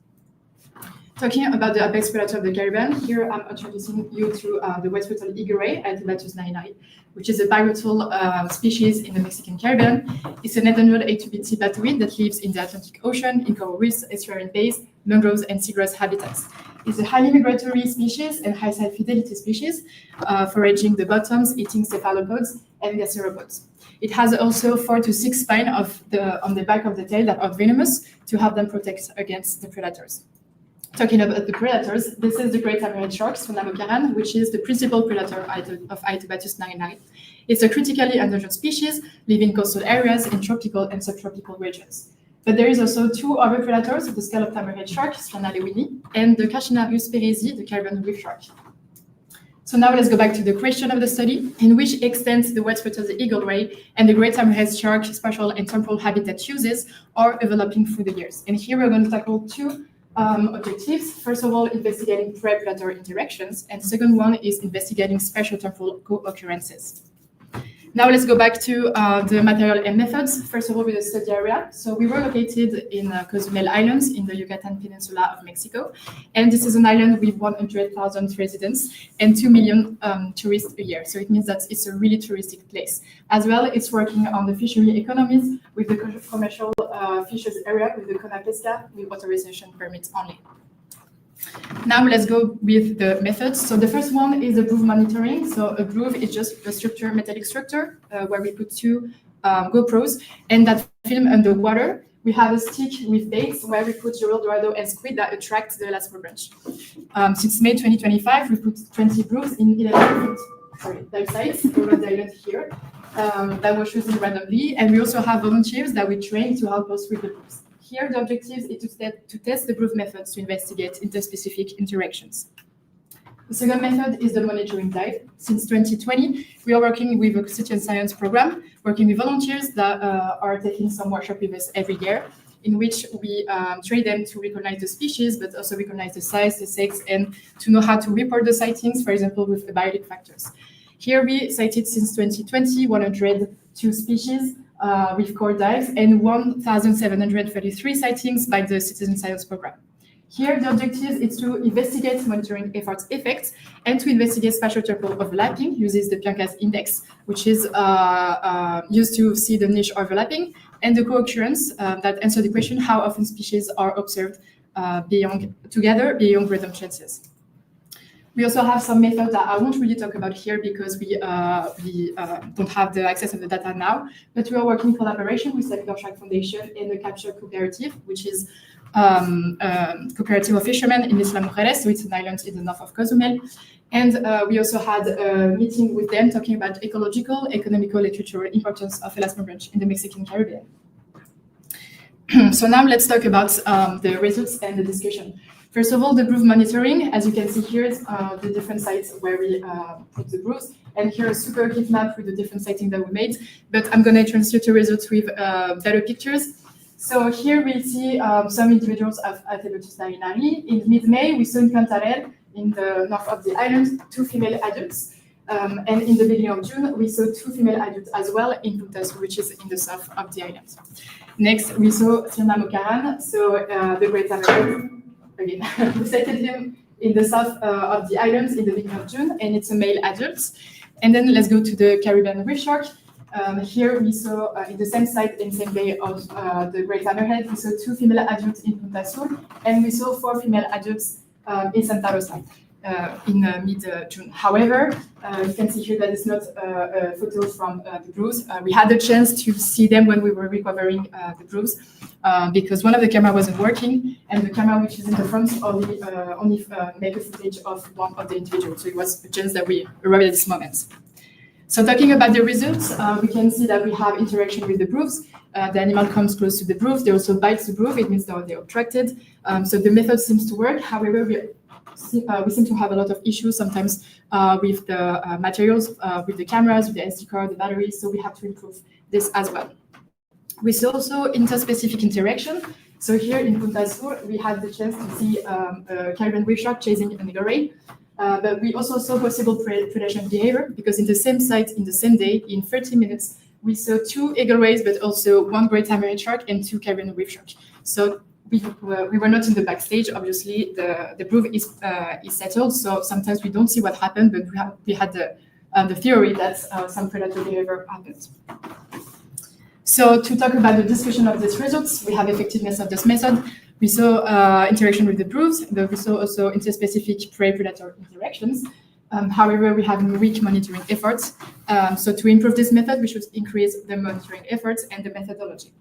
Talking about the apex predator of the Caribbean, here I'm introducing you to the white-footed eagle ray, Aetobatusnarinari, which is a bilateral species in the Mexican Caribbean. It's an endangered A2BT batoid that lives in the Atlantic Ocean, in coral reefs, estuarine bays, mangroves, and seagrass habitats. It's a highly migratory species and high side fidelity species, foraging the bottoms, eating cephalopods and gasteropods. It has also 4 to 6 spines on the back of the tail that are venomous to help them protect against the predators. Talking about the predators, this is the great hammerhead shark, Sphyrna mokarran, which is the principal predator of Aetobatusnarinari. It's a critically endangered species, living in coastal areas in tropical and subtropical regions. But there is also 2 other predators, the scalloped hammerhead shark, Sphyrna lewini, and the Cachinarius perezi, the Caribbean reef shark. So now let's go back to the question of the study, in which extent the white-footed eagle ray and the great hammerhead shark spatial and temporal habitat uses are developing through the years. And here we're going to tackle 2 objectives. First of all, investigating prey-predator interactions, and second one is investigating spatial temporal co-occurrences. Now let's go back to the material and methods. First of all, with the study area. So we were located in Cozumel Islands in the Yucatan Peninsula of Mexico. And this is an island with 100,000 residents and 2 million tourists a year. So it means that it's a really touristic place. As well, it's working on the fishery economies with the commercial fishes area with the Cona Pesca with authorization permits only. Now let's go with the methods. So the first one is the groove monitoring. So a groove is just a structure, metallic structure, where we put 2 GoPros and that film underwater. We have a stick with baits where we put Gerald dorado and squid that attract the elasmo branch. Since May 2025, we put 20 grooves in 11 dive sites around the island here that were chosen randomly. And we also have volunteers that we train to help us with the grooves. Here, the objective is to test the groove methods to investigate interspecific interactions. The second method is the monitoring dive. Since 2020, we are working with a citizen science program, working with volunteers that are taking some workshop with us every year, in which we train them to recognize the species, but also recognize the size, the sex, and to know how to report the sightings, for example, with abiotic factors. Here, we cited since 2020 102 species, with core dives and 1,733 sightings by the Citizen Science Program. Here, the objective is to investigate monitoring efforts effects and to investigate spatial temporal overlapping, uses the Pianka's index, which is used to see the niche overlapping, and the co-occurrence that answer the question how often species are observed beyond random chances. We also have some methods that I won't really talk about here because we don't have the access of the data now, but we are working in collaboration with the Shark Foundation and the Capture Cooperative, which is cooperative of fishermen in Isla Mujeres, so it's an island in the north of Cozumel. And we also had a meeting with them talking about ecological, economical, and cultural importance of elasmo branch in the Mexican Caribbean. So now let's talk about the results and the discussion. First of all, the groove monitoring. As you can see here, the different sites where we put the grooves. And here a super heat map with the different sightings that we made. But I'm going to introduce you to results with better pictures. So here we see some individuals of Aetobatusnarinari. In mid-May, we saw in Cantarell, in the north of the island, 2 female adults. And in the beginning of June, we saw 2 female adults as well in Punta Sur, which is in the south of the island. Next, we saw Sphyrna mokarran, so the great hammerhead. Again, we sighted him in the south of the islands in the beginning of June, and it's a male adult. And then let's go to the Caribbean reef shark. Here we saw in the same site and same day of the great hammerhead, we saw 2 female adults in Punta Sur, and we saw 4 female adults in Santa Rosa in mid-June. However, you can see here that it's not a photo from the grooves. We had the chance to see them when we were recovering the grooves because one of the camera wasn't working, and the camera which is in the front only make a footage of one of the individuals. So it was a chance that we arrived at this moment. So talking about the results, we can see that we have interaction with the grooves. The animal comes close to the groove. They also bite the groove. It means that they're attracted. So the method seems to work. However, we seem to have a lot of issues sometimes with the materials, with the cameras, with the SD card, the batteries. So we have to improve this as well. We saw also interspecific interaction. So here in Punta Sur, we had the chance to see a Caribbean reef shark chasing an eagle ray. But we also saw possible predation behavior because in the same site, in the same day, in 30 minutes, we saw 2 eagle rays, but also 1 great hammerhead shark and 2 Caribbean reef sharks. So we were not in the backstage. Obviously, the proof is settled. So sometimes we don't see what happened, but we had the theory that some predatory behavior happened. So to talk about the discussion of these results, we have effectiveness of this method. We saw interaction with the proofs, but we saw also interspecific prey-predator interactions. However, we have weak monitoring efforts. So to improve this method, we should increase the monitoring efforts and the methodology.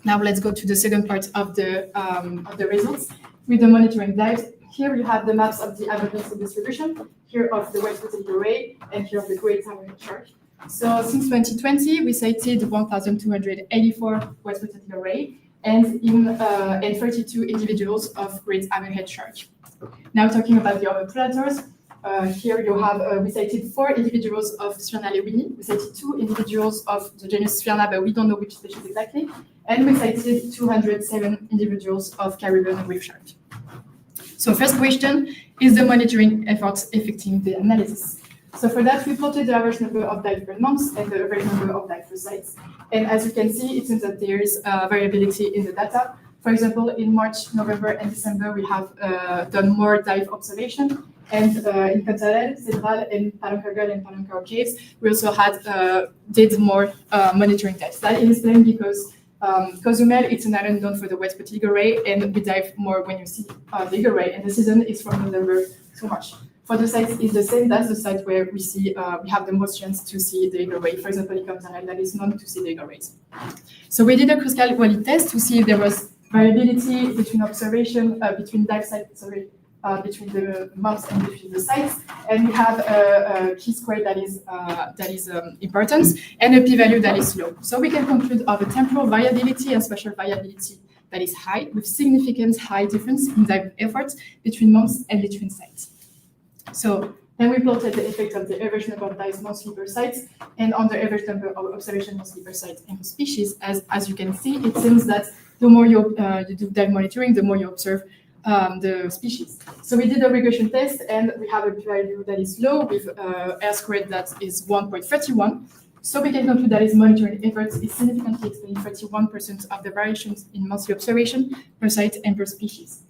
Now let's go to the second part of the results with the monitoring dives. Here you have the maps of the abundance distribution, here of the white-footed array, and here of the great hammerhead shark. So since 2020, we cited 1,284 white-footed array and 32 individuals of great hammerhead shark. Now talking about the other predators, here you have, we cited 4 individuals of Sphyrna lewini, we cited 2 individuals of the genus Sphyrna, but we don't know which species exactly, and we cited 207 individuals of Caribbean reef shark. So first question, is the monitoring efforts affecting the analysis? So for that, we plotted the average number of dives per month and the average number of dives per sites. And as you can see, it seems that there is variability in the data. For example, in March, November, and December, we have done more dive observation. And in Cantarell, Cedral, and Palancargal and Palancar caves, we also did more monitoring dives. That is explained because Cozumel, it's an island known for the white-footed eagle ray, and we dive more when you see the eagle ray, and the season is from November to March. For the sites, it's the same. That's the site where we see we have the most chance to see the eagle ray. For example, in Cantarell, that is known to see the eagle rays. So we did a critical quality test to see if there was variability between observation, between dive sites, between the months and between the sites, and we have a chi-square that is importance and a p-value that is low. So we can conclude of a temporal variability and spatial variability that is high, with significant high difference in dive efforts between months and between sites. So then we plotted the effect of the average number of dives monthly per site and on the average number of observation monthly per site and per species. As you can see, it seems that the more you do dive monitoring, the more you observe the species. So we did a regression test and we have a p-value that is low with R-squared that is 1.31. So we can conclude that its monitoring efforts is significantly explaining 31% of the variations in monthly observation per site and per species.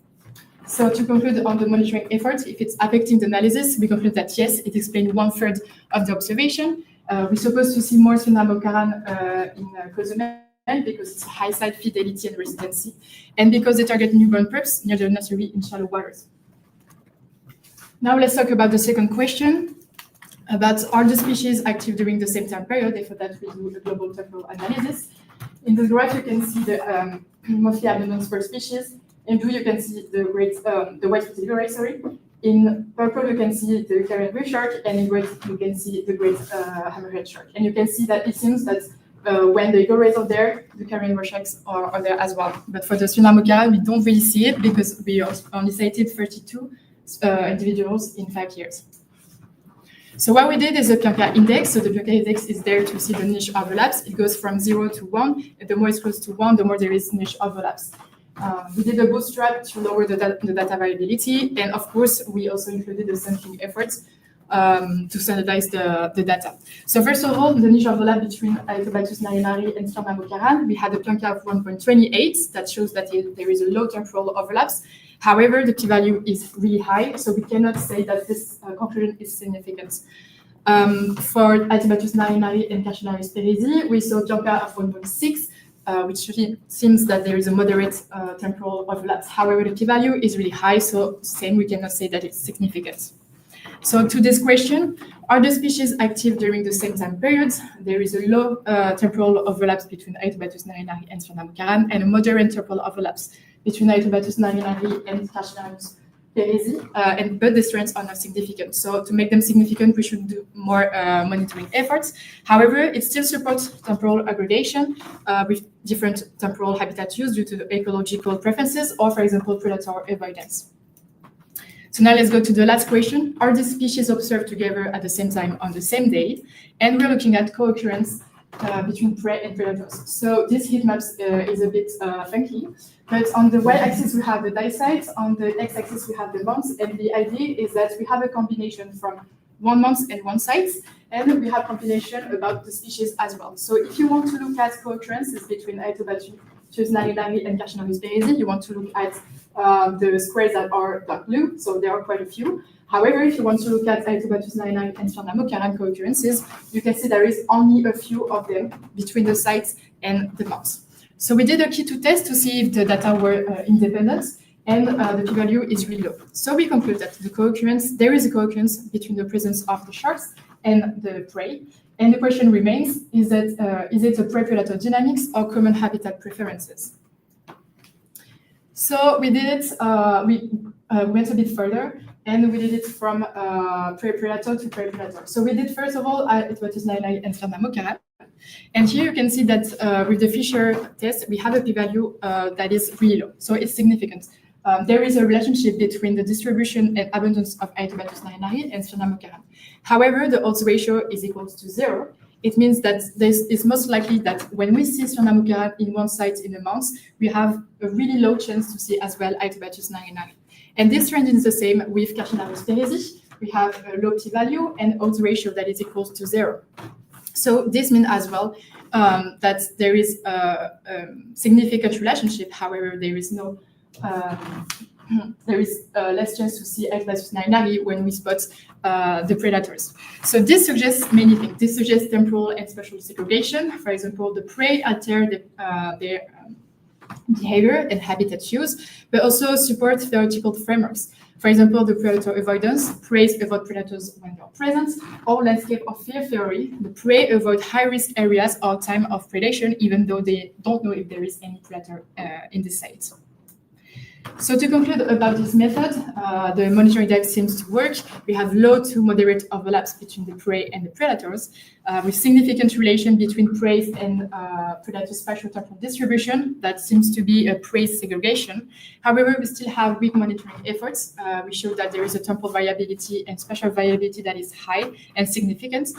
So to conclude on the monitoring efforts, if it's affecting the analysis, we conclude that yes, it explains 1/3 of the observation. We're supposed to see more Sphyrna mokarran in Cozumel because it's high site fidelity and residency, and because they target newborn pups near the nursery in shallow waters. Now let's talk about the second question, about are the species active during the same time period, and for that we do a global temporal analysis. In the graph you can see the monthly abundance per species. In blue you can see the white-footed eagle ray, sorry. In purple you can see the Caribbean reef shark, and in red you can see the great hammerhead shark. And you can see that it seems that when the eagle rays are there, the Caribbean reef sharks are there as well. But for the Sphyrna mokarran, we don't really see it because we only cited 32 individuals in 5 years. So what we did is a Pianka index. So the Pianka index is there to see the niche overlaps. It goes from 0 to 1. And the more it's close to 1, the more there is niche overlaps. We did a bootstrap to lower the data variability. And of course, we also included the sampling efforts to standardize the data. So first of all, the niche overlap between Aetobatusnarinari and Sphyrna mokarran, we had a Pianka of 1.28 that shows that there is a low temporal overlaps. However, the p-value is really high, so we cannot say that this conclusion is significant. For Aetobatusnarinari and Spherisi, we saw Pianka of 1.6, which seems that there is a moderate temporal overlap. However, the p-value is really high, so same, we cannot say that it's significant. So to this question, are the species active during the same time periods? There is a low temporal overlaps between Aetobatusnarinari and Sphyrna mokarran, and a moderate temporal overlaps between Aetobatusnarinari and Spherisi, but the strands are not significant. So to make them significant, we should do more monitoring efforts. However, it still supports temporal aggregation with different temporal habitat use due to the ecological preferences or, for example, predator avoidance. So now let's go to the last question. Are the species observed together at the same time on the same day? And we're looking at co-occurrence between prey and predators. So this heat map is a bit funky, but on the y-axis we have the dive sites, on the x-axis we have the months, and the idea is that we have a combination from 1 month and 1 site, and we have combination about the species as well. So if you want to look at co-occurrences between Aetobatusnarinari Aetobatusnarinari and viridis, you want to look at the squares that are dark blue, so there are quite a few. However, if you want to look at Aetobatusnarinari and Sphyrna mokarran co-occurrences, you can see there is only a few of them between the sites and the mounts. So we did a K2 test to see if the data were independent, and the p-value is really low. So we conclude that there is a co-occurrence between the presence of the sharks and the prey. And the question remains, is it a prey-predator dynamics or common habitat preferences? So we did it, we went a bit further, and we did it from prey-predator to prey-predator. So we did, first of all, Aetobatusnarinari and Sphyrna mokarran. And here you can see that with the Fisher test, we have a p-value that is really low, so it's significant. There is a relationship between the distribution and abundance of Aetobatusnarinari and Sphyrna mokarran. However, the odds ratio is equal to 0. It means that this is most likely that when we see Sphyrna mokarran in one site in a month, we have a really low chance to see as well Aetobatusnarinari. And this trend is the same with Viridis. We have a low p-value and odds ratio that is equal to 0. So this means as well that there is a significant relationship. However, there is no less chance to see Aetobatusnarinari when we spot the predators. So this suggests many things. This suggests temporal and spatial segregation. For example, the prey alter their behavior and habitat use, but also support theoretical frameworks. For example, the predator avoidance, preys avoid predators when they are present, or landscape of fear theory, the prey avoid high-risk areas or time of predation, even though they don't know if there is any predator in the site. So to conclude about this method, the monitoring depth seems to work. We have low to moderate overlaps between the prey and the predators, with significant relation between prey and predator spatial temporal distribution. That seems to be a prey segregation. However, we still have weak monitoring efforts. We show that there is a temporal variability and spatial variability that is high and significant.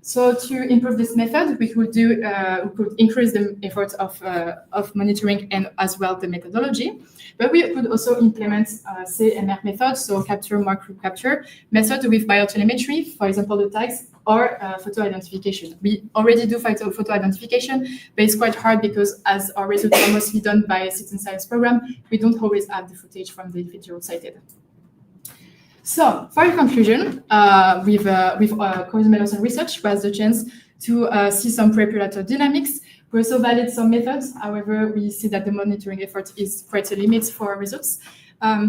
So to improve this method, we could increase the efforts of monitoring and as well the methodology. But we could also implement CMR methods, so capture, mark, recapture method with biotelemetry, for example, the tags, or photo identification. We already do photo identification, but it's quite hard because as our results are mostly done by a citizen science program, we don't always have the footage from the individual cited. So, for conclusion, with co-occurrence research was the chance to see some prey-predator dynamics. We also validate some methods. However, we see that the monitoring effort is quite a limit for our results.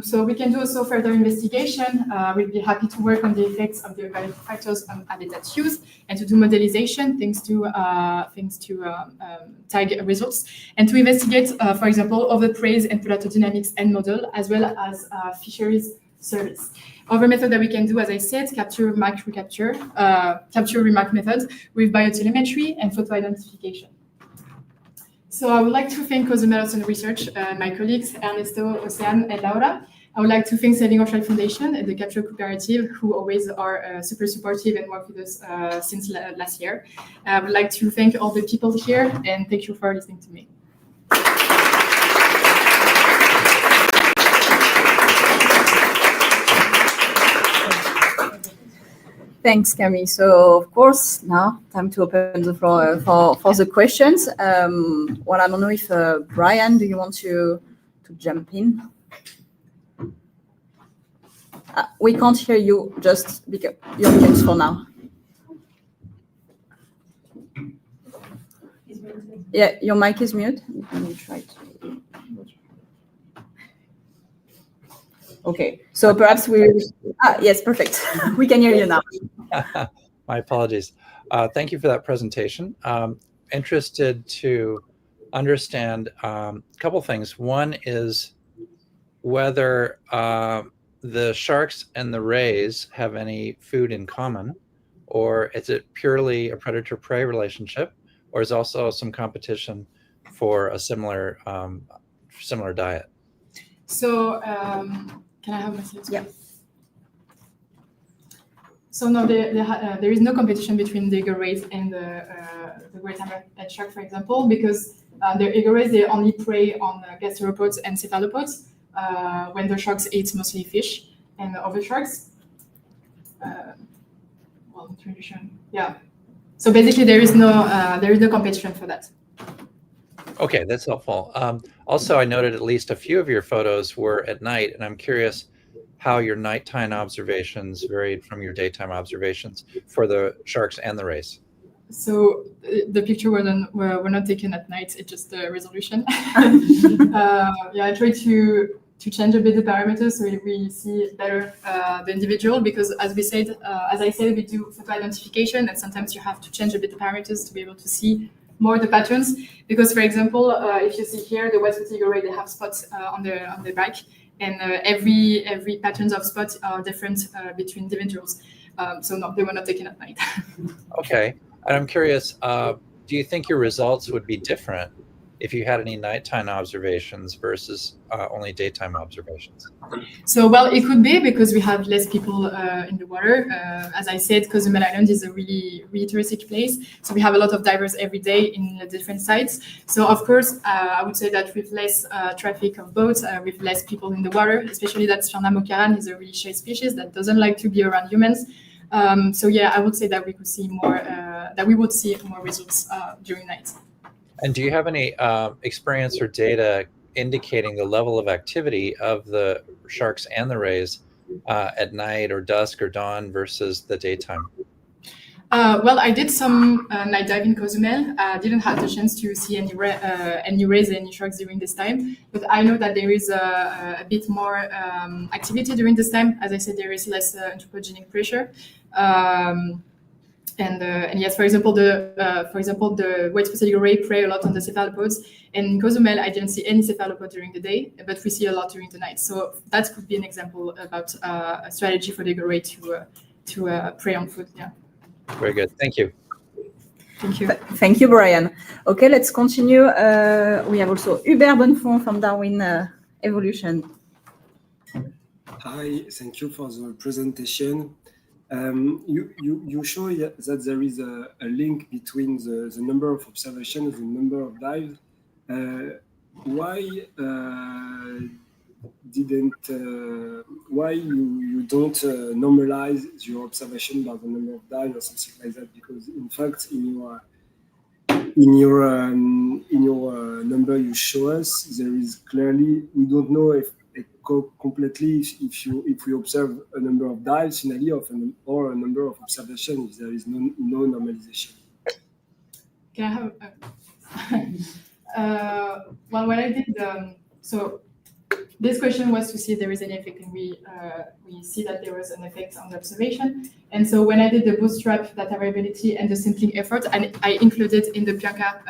So we can do also further investigation. We'll be happy to work on the effects of the organic factors on habitat use and to do modelization, thanks to tag results, and to investigate, for example, other prey and predator dynamics and model, as well as fisheries service. Other method that we can do, as I said, capture, mark, recapture, capture, remark methods with biotelemetry and photo identification. So I would like to thank Cosmos Research, my colleagues, Ernesto, Ocean, and Laura. I would like to thank Saving Ocean Foundation and the Capture Cooperative, who always are super supportive and work with us since last year. I would like to thank all the people here, and thank you for listening to me. Thanks, Camille. So, of course, now time to open the floor for the questions. Well, I don't know if Brian, do you want to jump in? We can't hear you. Just because you're mute for now. Yeah, your mic is mute. Let me try to. Okay, so perhaps we will. Yes, perfect. We can hear you now. My apologies. Thank you for that presentation. Interested to understand a couple things. One is whether the sharks and the rays have any food in common, or is it purely a predator-prey relationship, or is also some competition for a similar diet? So, can I have my slides? Yeah. So no, there is no competition between the eagle rays and the great hammerhead shark, for example, because the eagle rays, they only prey on gastropods and cephalopods, when the sharks eat mostly fish, and other sharks, well, nutrition, yeah. So basically, there is no competition for that. Okay, that's helpful. Also, I noted at least a few of your photos were at night, and I'm curious how your nighttime observations varied from your daytime observations for the sharks and the rays. So the picture were not taken at night. It's just the resolution. Yeah, I tried to change a bit the parameters so we see better the individual, because as I said, we do photo identification, and sometimes you have to change a bit the parameters to be able to see more the patterns. Because, for example, if you see here the white fatigue array, they have spots on the back, and every patterns of spots are different between individuals. So no, they were not taken at night. Okay, and I'm curious, do you think your results would be different if you had any nighttime observations versus only daytime observations? So, well, it could be because we have less people in the water. As I said, Cozumel Island is a really, really touristic place. So we have a lot of divers every day in the different sites. So, of course, I would say that with less traffic of boats, with less people in the water, especially that Sphyrna mokarran is a really shy species that doesn't like to be around humans. So, yeah, I would say that we could see more, that we would see more results during night. And do you have any experience or data indicating the level of activity of the sharks and the rays at night or dusk or dawn versus the daytime? Well, I did some night dive in Cozumel. I didn't have the chance to see any rays, any sharks during this time, but I know that there is a bit more activity during this time. As I said, there is less anthropogenic pressure. And yes, for example, the white fatigue array prey a lot on the cephalopods. And in Cozumel, I didn't see any cephalopod during the day, but we see a lot during the night. So that could be an example about a strategy for the array to prey on food. Yeah. Very good. Thank you. Thank you. Thank you, Brian. Okay, let's continue. We have also Hubert Bonnefond from Darwin Evolution. Hi, thank you for the presentation. You show that there is a link between the number of observations and the number of dives. Why you don't normalize your observation by the number of dives or something like that? Because in fact, in your number you show us, there is clearly, we don't know if completely if we observe a number of dives finally or a number of observations if there is no normalization. Can I have well, when I did so this question was to see if there is any effect, and we see that there was an effect on the observation. And so when I did the bootstrap data variability and the sampling effort, and I included in the Pianka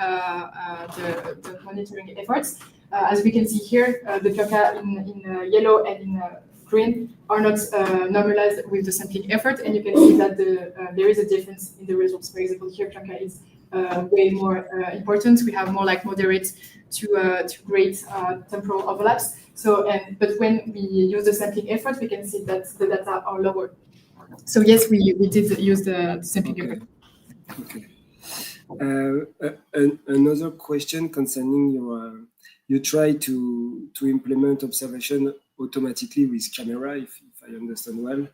the monitoring efforts. As we can see here, the Pianka in yellow and in green are not normalized with the sampling effort, and you can see that there is a difference in the results. For example, here Pianka is way more important. We have more like moderate to great temporal overlaps. So, but when we use the sampling effort, we can see that the data are lower. So yes, we did use the sampling effort. Okay. Another question concerning your. You try to implement observation automatically with camera, if I understand well.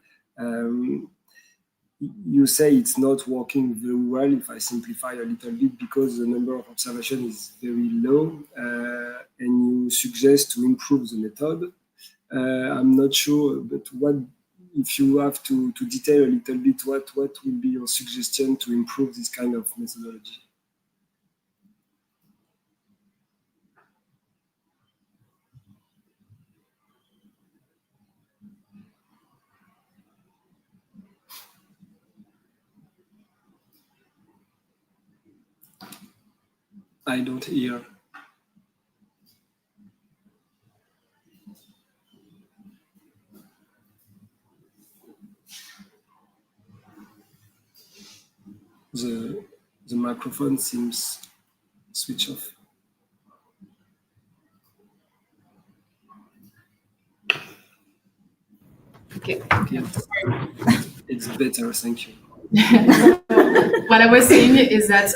You say it's not working very well, if I simplify a little bit, because the number of observations is very low, and you suggest to improve the method. I'm not sure, but what if you have to detail a little bit, what would be your suggestion to improve this kind of methodology? I don't hear. The microphone seems switched off. Okay. It's better, thank you. What I was saying is that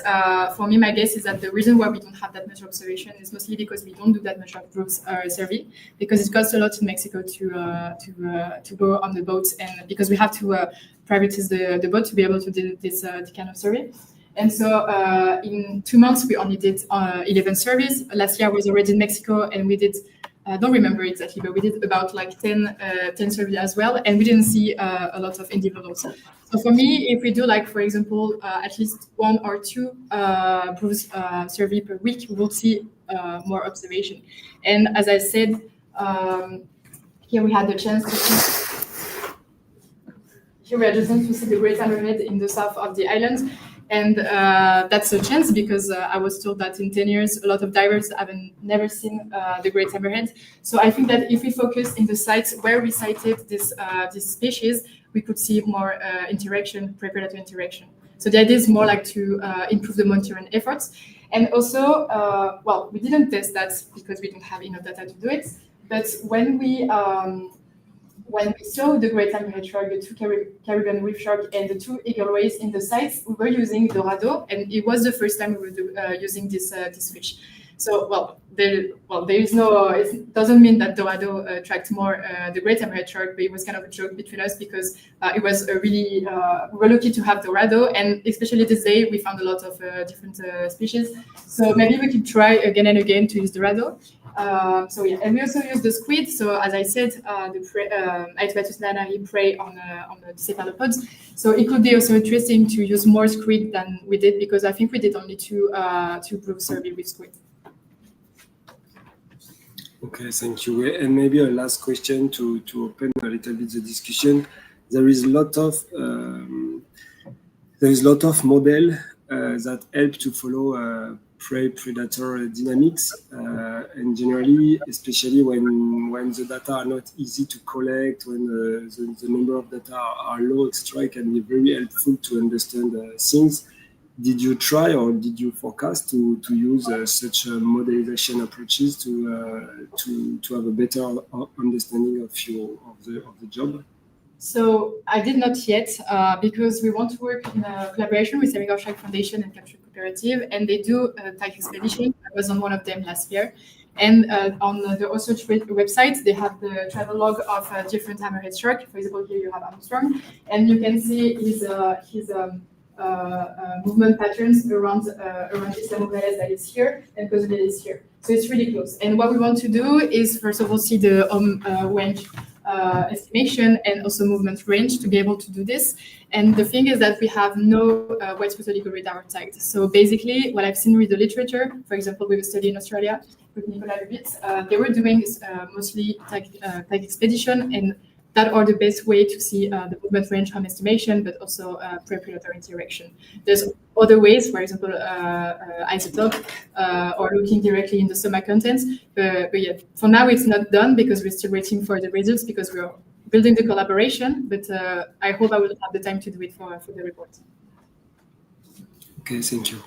for me, my guess is that the reason why we don't have that much observation is mostly because we don't do that much of group survey, because it costs a lot in Mexico to go on the boat, and because we have to privatize the boat to be able to do this kind of survey. And so in 2 months, we only did 11 surveys. Last year I was already in Mexico, and we did, I don't remember exactly, but we did about like 10 surveys as well, and we didn't see a lot of individuals. So for me, if we do like, for example, at least 1 or 2 Bruce survey per week, we will see more observation. And as I said, here we had the chance to see. Here we are just to see the great hammerhead in the south of the island. And that's a chance because I was told that in 10 years, a lot of divers haven't never seen the great hammerhead. So I think that if we focus in the sites where we sighted this species, we could see more interaction, prey-predator interaction. So the idea is more like to improve the monitoring efforts. And also, well, we didn't test that because we don't have enough data to do it. But when we saw the great hammerhead shark, the 2 Caribbean reef shark, and the 2 eagle rays in the sites, we were using Dorado, and it was the first time we were using this fish. So, there is no. It doesn't mean that Dorado attracts more the great hammerhead shark, but it was kind of a joke between us because it was a really we were lucky to have Dorado, and especially this day we found a lot of different species. So maybe we could try again and again to use Dorado. So yeah, and we also use the squid. So as I said, the Aetobatusnarinari prey on the cephalopods. So it could be also interesting to use more squid than we did because I think we did only 2 group survey with squid. Okay, thank you. And maybe a last question to open a little bit the discussion. There is a lot of model that help to follow prey-predator dynamics, and generally, especially when the data are not easy to collect, when the number of data are low, etc., it can be very helpful to understand things. Did you try or did you forecast to use such modelization approaches to have a better understanding of the job? So I did not yet because we want to work in a collaboration with Senegal Shark Foundation and Capture Cooperative, and they do tag expedition. I was on one of them last year. And on the Osage website, they have the travel log of different hammerhead shark. For example, here you have Armstrong, and you can see his movement patterns around Islamoveles that is here and Posidonia is here. So it's really close. And what we want to do is, first of all, see the range estimation and also movement range to be able to do this. And the thing is that we have no white spotted eagle radar tagged. So basically, what I've seen with the literature, for example, with a study in Australia with Nicolas Lubitz, they were doing mostly tag expedition, and that are the best way to see the movement range from estimation, but also prey-predator interaction. There's other ways, for example, isotope or looking directly in the stomach contents. But yeah, for now it's not done because we're still waiting for the results because we're building the collaboration. But I hope I will have the time to do it for the report. Okay, thank you.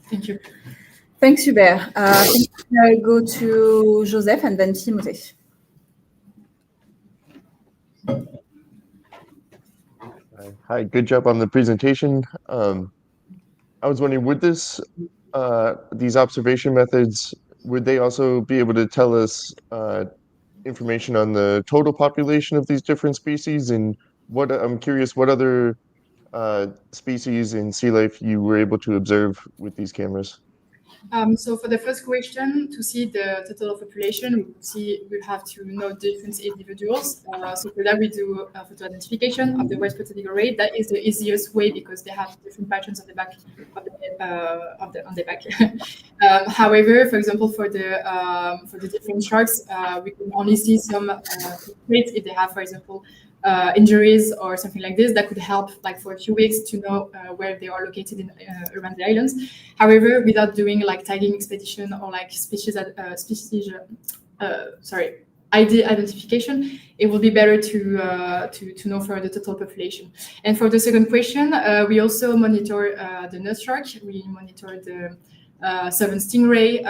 Thank you. Thanks, Hubert. I'll go to Joseph and then Timothée. Hi, good job on the presentation. I was wondering, would these observation methods, would they also be able to tell us information on the total population of these different species? And I'm curious, what other species in sea life you were able to observe with these cameras? So for the first question, to see the total population, we have to know different individuals. So for that, we do photo identification of the white spotted eagle ray. That is the easiest way because they have different patterns on the back on the back. However, for example, for the different sharks, we can only see some traits if they have, for example, injuries or something like this that could help like for a few weeks to know where they are located in around the islands. However, without doing like tagging expedition or like ID identification, it will be better to know for the total population. And for the second question, we also monitor the nurse shark. We monitor the southern stingray.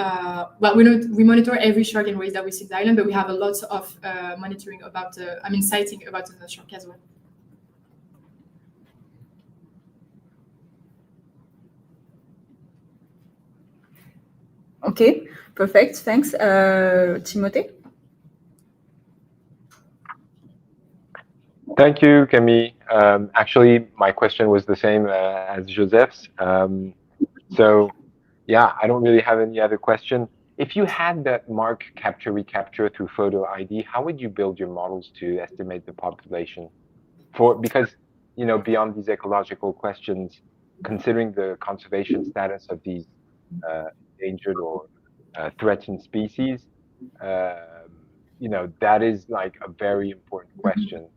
Well, we monitor every shark and rays that we see in the island, but we have a lot of monitoring about sighting about the nurse shark as well. Okay, perfect. Thanks, Timothée. Thank you, Camille. Actually, my question was the same as Joseph's. So, yeah, I don't really have any other question. If you had that mark capture recapture through photo ID, how would you build your models to estimate the population? Because beyond these ecological questions, considering the conservation status of these endangered or threatened species, that is like a very important question.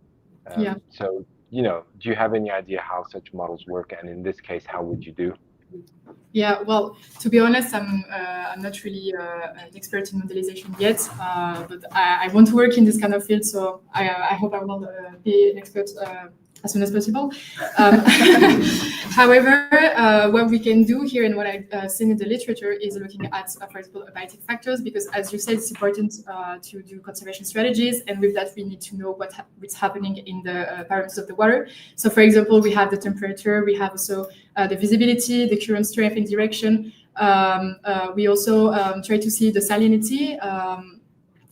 Yeah. So, do you have any idea how such models work? And in this case, how would you do? Yeah, well, to be honest, I'm not really an expert in modelization yet, but I want to work in this kind of field, so I hope I will be an expert as soon as possible. However, what we can do here and what I've seen in the literature is looking at, for example, abiotic factors, because as you said, it's important to do conservation strategies, and with that, we need to know what's happening in the parameters of the water. So, for example, we have the temperature, we have also the visibility, the current strength and direction. We also try to see the salinity.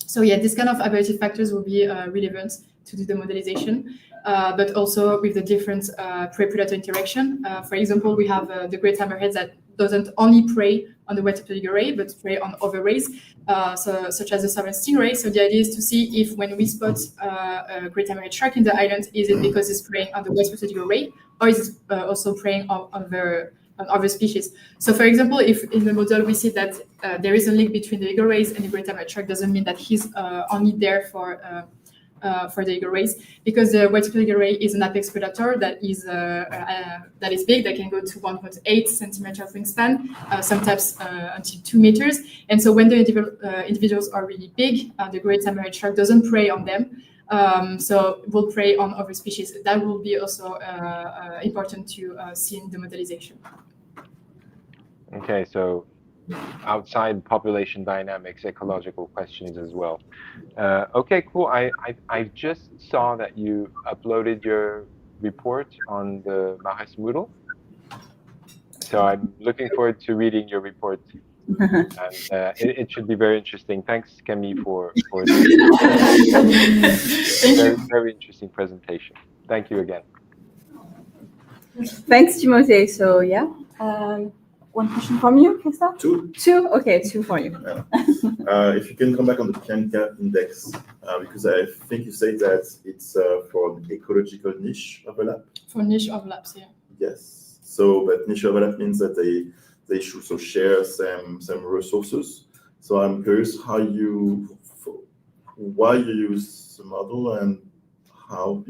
So yeah, this kind of abiotic factors will be relevant to do the modelization, but also with the different prey-predator interaction. For example, we have the great hammerhead that doesn't only prey on the wet ray, but prey on other rays, such as the southern stingray. So the idea is to see if when we spot a great hammerhead shark in the island, is it because it's preying on the west ray, or is it also preying on other species? So for example, if in the model we see that there is a link between the eagle rays and the great hammerhead shark, doesn't mean that he's only there for the eagle rays, because the white eagle ray is an apex predator that is big, that can go to 1.8 centimeter wingspan, sometimes until 2 meters. And so when the individuals are really big, the great hammerhead shark doesn't prey on them, so will prey on other species. That will be also important to see in the modelization. Okay, so outside population dynamics, ecological questions as well. Okay, cool. I just saw that you uploaded your report on the MARRES Moodle. So I'm looking forward to reading your report. And it should be very interesting. Thanks, Camille, for this very, very interesting presentation. Thank you again. Thanks, Timothée. So yeah. One question from you, Christophe? Two? Okay, two for you. If you can come back on the Pianka index, because I think you said that it's for an ecological niche overlap. For niche overlaps, yeah. Yes. So, but niche overlap means that they should also share some resources. So I'm curious why you use the model and on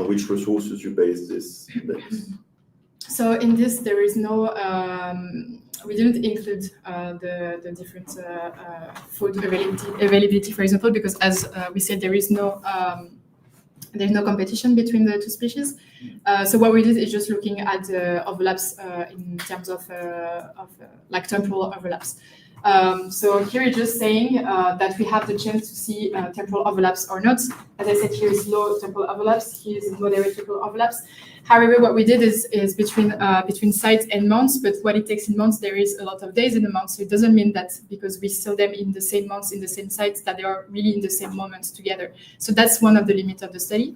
which resources you base this index. So in this, there is no, we didn't include the different food availability, for example, because as we said, there's no competition between the two species. So what we did is just looking at the overlaps in terms of like temporal overlaps. So here it's just saying that we have the chance to see temporal overlaps or not. As I said, here is low temporal overlaps, here is moderate temporal overlaps. However, what we did is between sites and months, but what it takes in months, there is a lot of days in the month. So it doesn't mean that because we saw them in the same months, in the same sites, that they are really in the same moments together. So that's one of the limits of the study.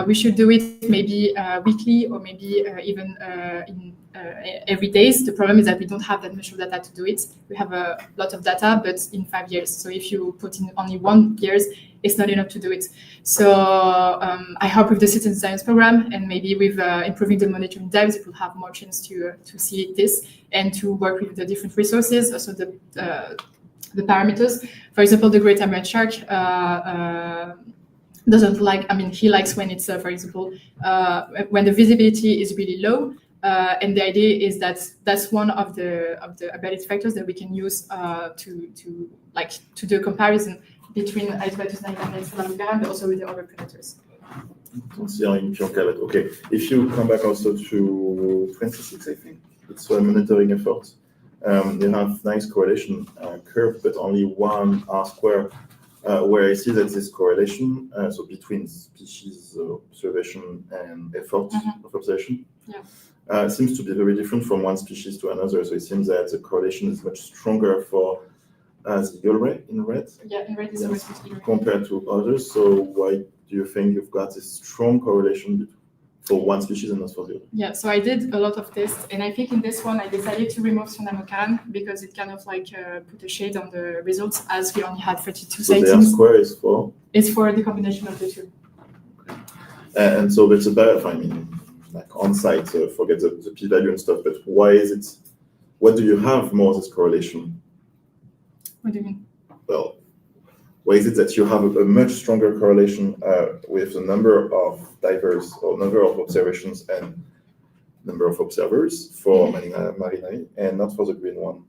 We should do it maybe weekly or maybe even in every days. The problem is that we don't have that much of data to do it. We have a lot of data, but in 5 years. So if you put in only 1 year, it's not enough to do it. So I hope with the citizen science program and maybe with improving the monitoring depths, it will have more chance to see this and to work with the different resources, also the parameters. For example, the great hammerhead shark doesn't like, he likes when it's, for example, when the visibility is really low. And the idea is that that's one of the abiotic factors that we can use to do a comparison between Aetobatusnarinari and Sphyrna mokarran, but also with the other predators. Okay, if you come back also to 26, I think it's a monitoring effort. You have nice correlation curve, but only 1 R², where I see that this correlation, so between species observation and effort of observation, seems to be very different from one species to another. So it seems that the correlation is much stronger for the eagle ray in red. Yeah, in red is the compared to others. So do you think you've got a strong correlation for one species and not for the other? Yeah, so I did a lot of tests, and I think in this one I decided to remove Sphyrna mokarran because it kind of like put a shade on the results, as we only had 32 So sightings. the square is for? It's for the combination of the two. And so it's about, I mean, like on site, forget the p-value and stuff, but why is it, what do you have more of this correlation? What do you mean? Well, why is it that you have a much stronger correlation with the number of divers or number of observations and number of observers for Marinari and not for the green one?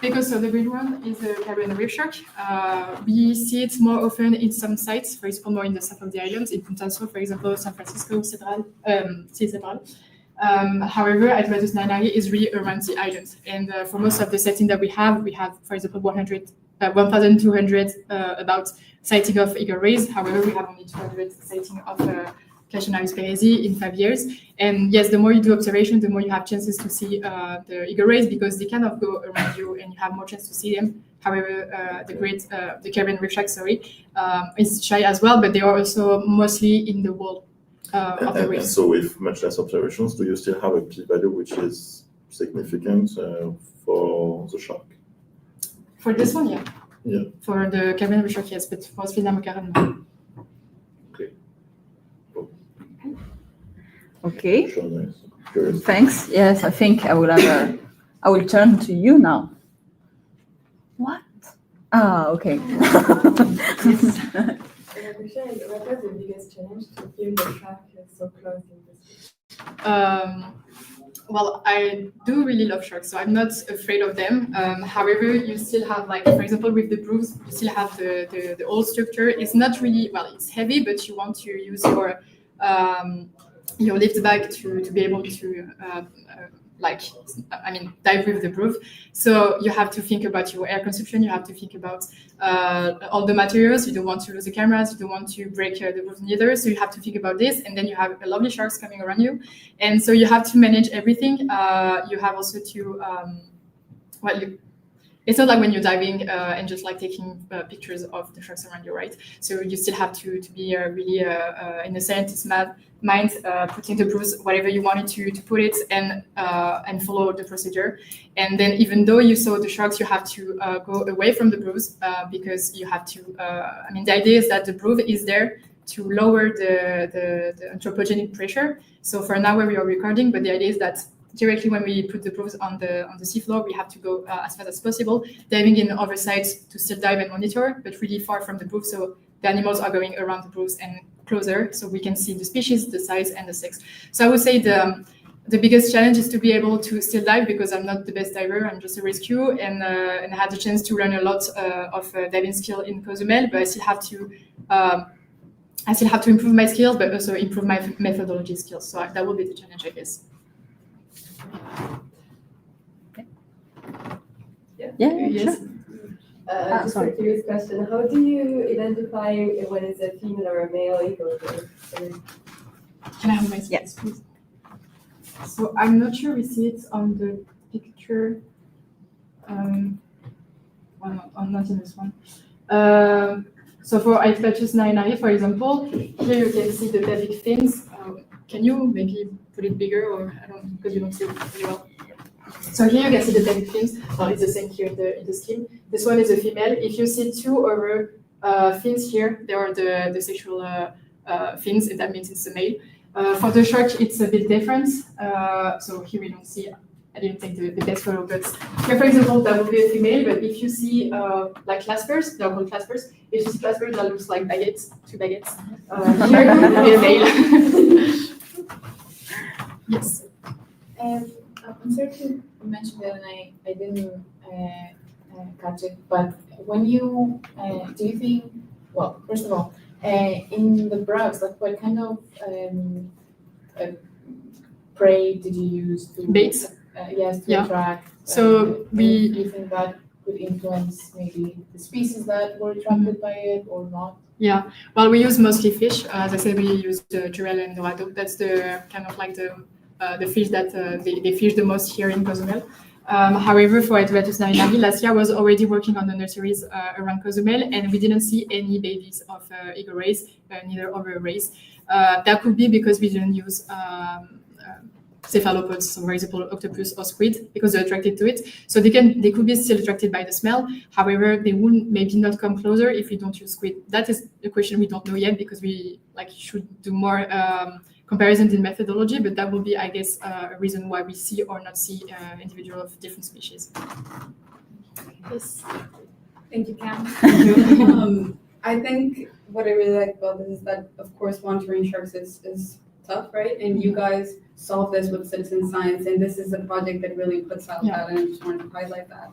Because so the green one is a Caribbean reef shark. We see it more often in some sites, for example, more in the south of the islands, in Punta Sur, for example, San Francisco, Central. However, Aetobatusnarinari is really around the island. And for most of the settings that we have, for example, 1,200 about sighting of eagle rays. However, we have only 200 sighting of Cachionaris perezi in 5 years. And yes, the more you do observation, the more you have chances to see the eagle rays because they kind of go around you and you have more chance to see them. However, the Caribbean reef shark, is shy as well, but they are also mostly in the wall of the reef. And so with much less observations, do you still have a p-value which is significant for the shark? For this one, yeah. Yeah. For the Caribbean reef shark, yes, but for Sphyrna mokarran, no. Okay. Sure. Thanks. Yes, I think I will turn to you now. What? Ah, okay. The question is, what was the biggest challenge to keep the shark so close in this? Well, I do really love sharks, so I'm not afraid of them. However, you still have, like, for example, with the bruise, you still have the old structure. It's not really, well, it's heavy, but you want to use your lift bag to be able to dive with the groove. So you have to think about your air consumption. You have to think about all the materials. You don't want to lose the cameras. You don't want to break the groove neither. So you have to think about this. And then you have lovely sharks coming around you. And so you have to manage everything. You have also to, it's not like when you're diving and just like taking pictures of the sharks around you, right? So you still have to be really in a scientist's mind, putting the bruise whatever you wanted to put it and follow the procedure. And then even though you saw the sharks, you have to go away from the bruise because you have to, the idea is that the bruise is there to lower the anthropogenic pressure. So for now where we are recording, but the idea is that directly when we put the bruise on the seafloor, we have to go as fast as possible, diving in other sides to still dive and monitor, but really far from the bruise. So the animals are going around the bruise and closer, so we can see the species, the size, and the sex. So I would say the biggest challenge is to be able to still dive because I'm not the best diver. I'm just a rescue, and I had the chance to learn a lot of diving skill in Cozumel, but I still have to improve my skills, but also improve my methodology skills. So that will be the challenge, I guess. Yes. Just a curious question. How do you identify when it's a female or a male eagle? Can I have my space, please? So I'm not sure we see it on the picture. Not in this one. So for Aetobatusnarinari, for example, here you can see the pelvic fins. Can you maybe put it bigger, or I don't, because you don't see it very well. So here you can see the pelvic fins. It's the same here in the scheme. This one is a female. If you see two other fins here, they are the sexual fins, and that means it's a male. For the shark, it's a bit different. So here we don't see. I didn't take the best photo, but here, for example, that would be a female. But if you see like claspers, they're called claspers. If you see claspers, that looks like baguettes, two baguettes. Here it would be a male. Yes. I'm certain you mentioned that, and I didn't catch it. But when you do you think? Well, first of all, in the browse, like what kind of prey did you use to baits? Yes, to attract. So do you think that could influence maybe the species that were attracted by it or not? Yeah, well, we use mostly fish. As I said, we use the Jurel and Dorado. That's the kind of like the fish that they fish the most here in Cozumel. However, for Aetobatusnarinari, last year I was already working on the nurseries around Cozumel, and we didn't see any babies of eagle rays, neither over rays. That could be because we didn't use cephalopods, so for example, octopus or squid, because they're attracted to it. So they could be still attracted by the smell. However, they will maybe not come closer if we don't use squid. That is a question we don't know yet, because we should do more comparisons in methodology, but that will be, I guess, a reason why we see or not see individual of different species. Yes. Thank you, Cam. I think what I really like about this is that, of course, monitoring sharks is tough, right? And you guys solve this with citizen science, and this is a project that really puts out that, and I just wanted to highlight that.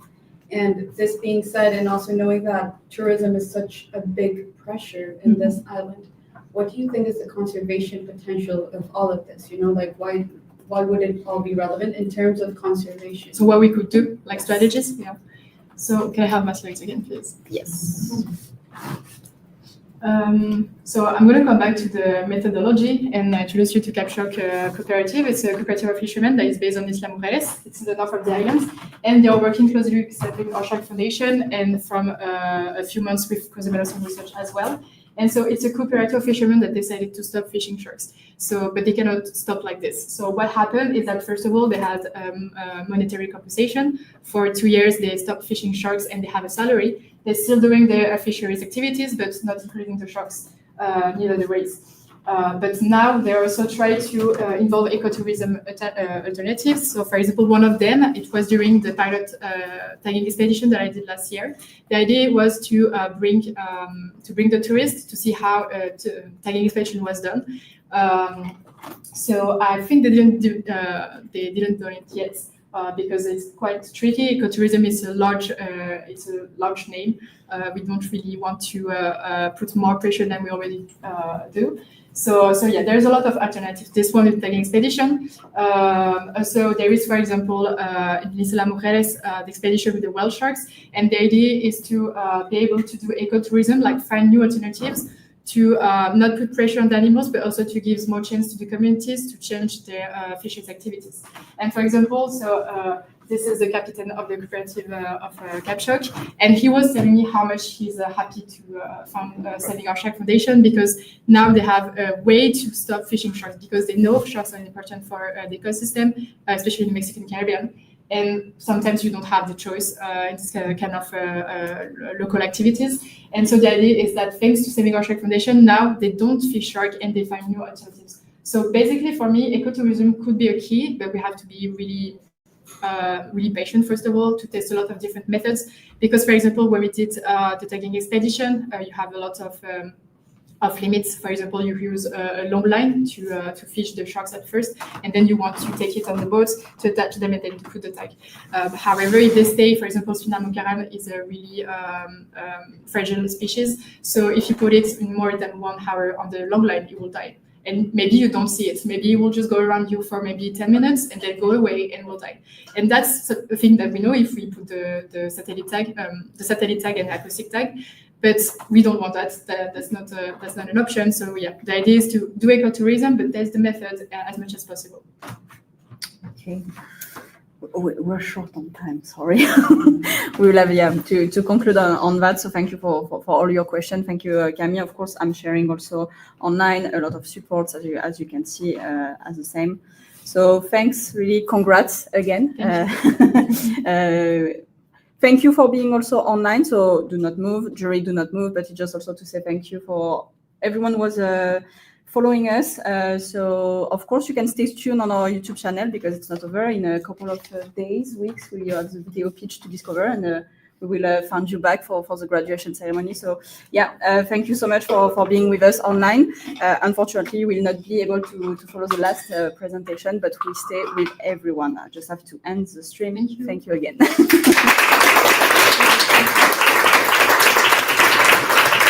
And this being said, and also knowing that tourism is such a big pressure in this island, what do you think is the conservation potential of all of this? You know, like why would it all be relevant in terms of conservation? So what we could do, like strategies? Yeah. So can I have my slides again, please? Yes. So I'm going to come back to the methodology and introduce you to Capshock Cooperative. It's a cooperative of fishermen that is based on MARRES. It's in the north of the islands, and they are working closely with the Oceanica Foundation and from a few months with Cozumel Ocean Research as well. And so it's a cooperative of fishermen that decided to stop fishing sharks. So, but they cannot stop like this. So what happened is that first of all, they had monetary compensation. For 2 years, they stopped fishing sharks and they have a salary. They're still doing their fisheries activities, but not including the sharks, neither the rays. But now they also try to involve ecotourism alternatives. So for example, one of them, it was during the pilot tagging expedition that I did last year. The idea was to bring the tourists to see how tagging expedition was done. So I think they didn't do it yet. Because it's quite tricky. Ecotourism is a large name. We don't really want to put more pressure than we already do. So yeah, there's a lot of alternatives. This one is tagging expedition. So there is, for example, in MARRES, the expedition with the whale sharks, and the idea is to be able to do ecotourism, like find new alternatives to not put pressure on the animals, but also to give more chance to the communities to change their fisheries activities. And for example, so this is the captain of the cooperative of Capshock, and he was telling me how much he's happy to fund Saving Our Shark Foundation, because now they have a way to stop fishing sharks, because they know sharks are important for the ecosystem, especially in the Mexican Caribbean. And sometimes you don't have the choice in this kind of local activities. And so the idea is that thanks to Saving Our Shark Foundation, now they don't fish shark and they find new alternatives. So basically for me, ecotourism could be a key, but we have to be really patient, first of all, to test a lot of different methods. Because for example, when we did the tagging expedition, you have a lot of limits. For example, you use a long line to fish the sharks at first, and then you want to take it on the boat to attach them and then to put the tag. However, if they stay, for example, Sphyrna mokarran is a really fragile species. So if you put it in more than 1 hour on the long line, it will die. And maybe you don't see it. Maybe it will just go around you for maybe 10 minutes and then go away and will die. And that's a thing that we know if we put the satellite tag and acoustic tag. But we don't want that. That's not an option. So yeah, the idea is to do ecotourism, but test the method as much as possible. Okay. We're short on time, sorry. We will have to conclude on that. So thank you for all your questions. Thank you, Camille. Of course, I'm sharing also online a lot of supports, as you can see, as the same. So thanks, really, congrats again. Thank you for being also online. So do not move, jury, do not move. But it's just also to say thank you for everyone who was following us. So of course you can stay tuned on our YouTube channel, because it's not over. In a couple of days, weeks, we have the video pitch to discover, and we will find you back for the graduation ceremony. So yeah, thank you so much for being with us online. Unfortunately, we will not be able to follow the last presentation, but we stay with everyone. I just have to end the stream. Thank you again.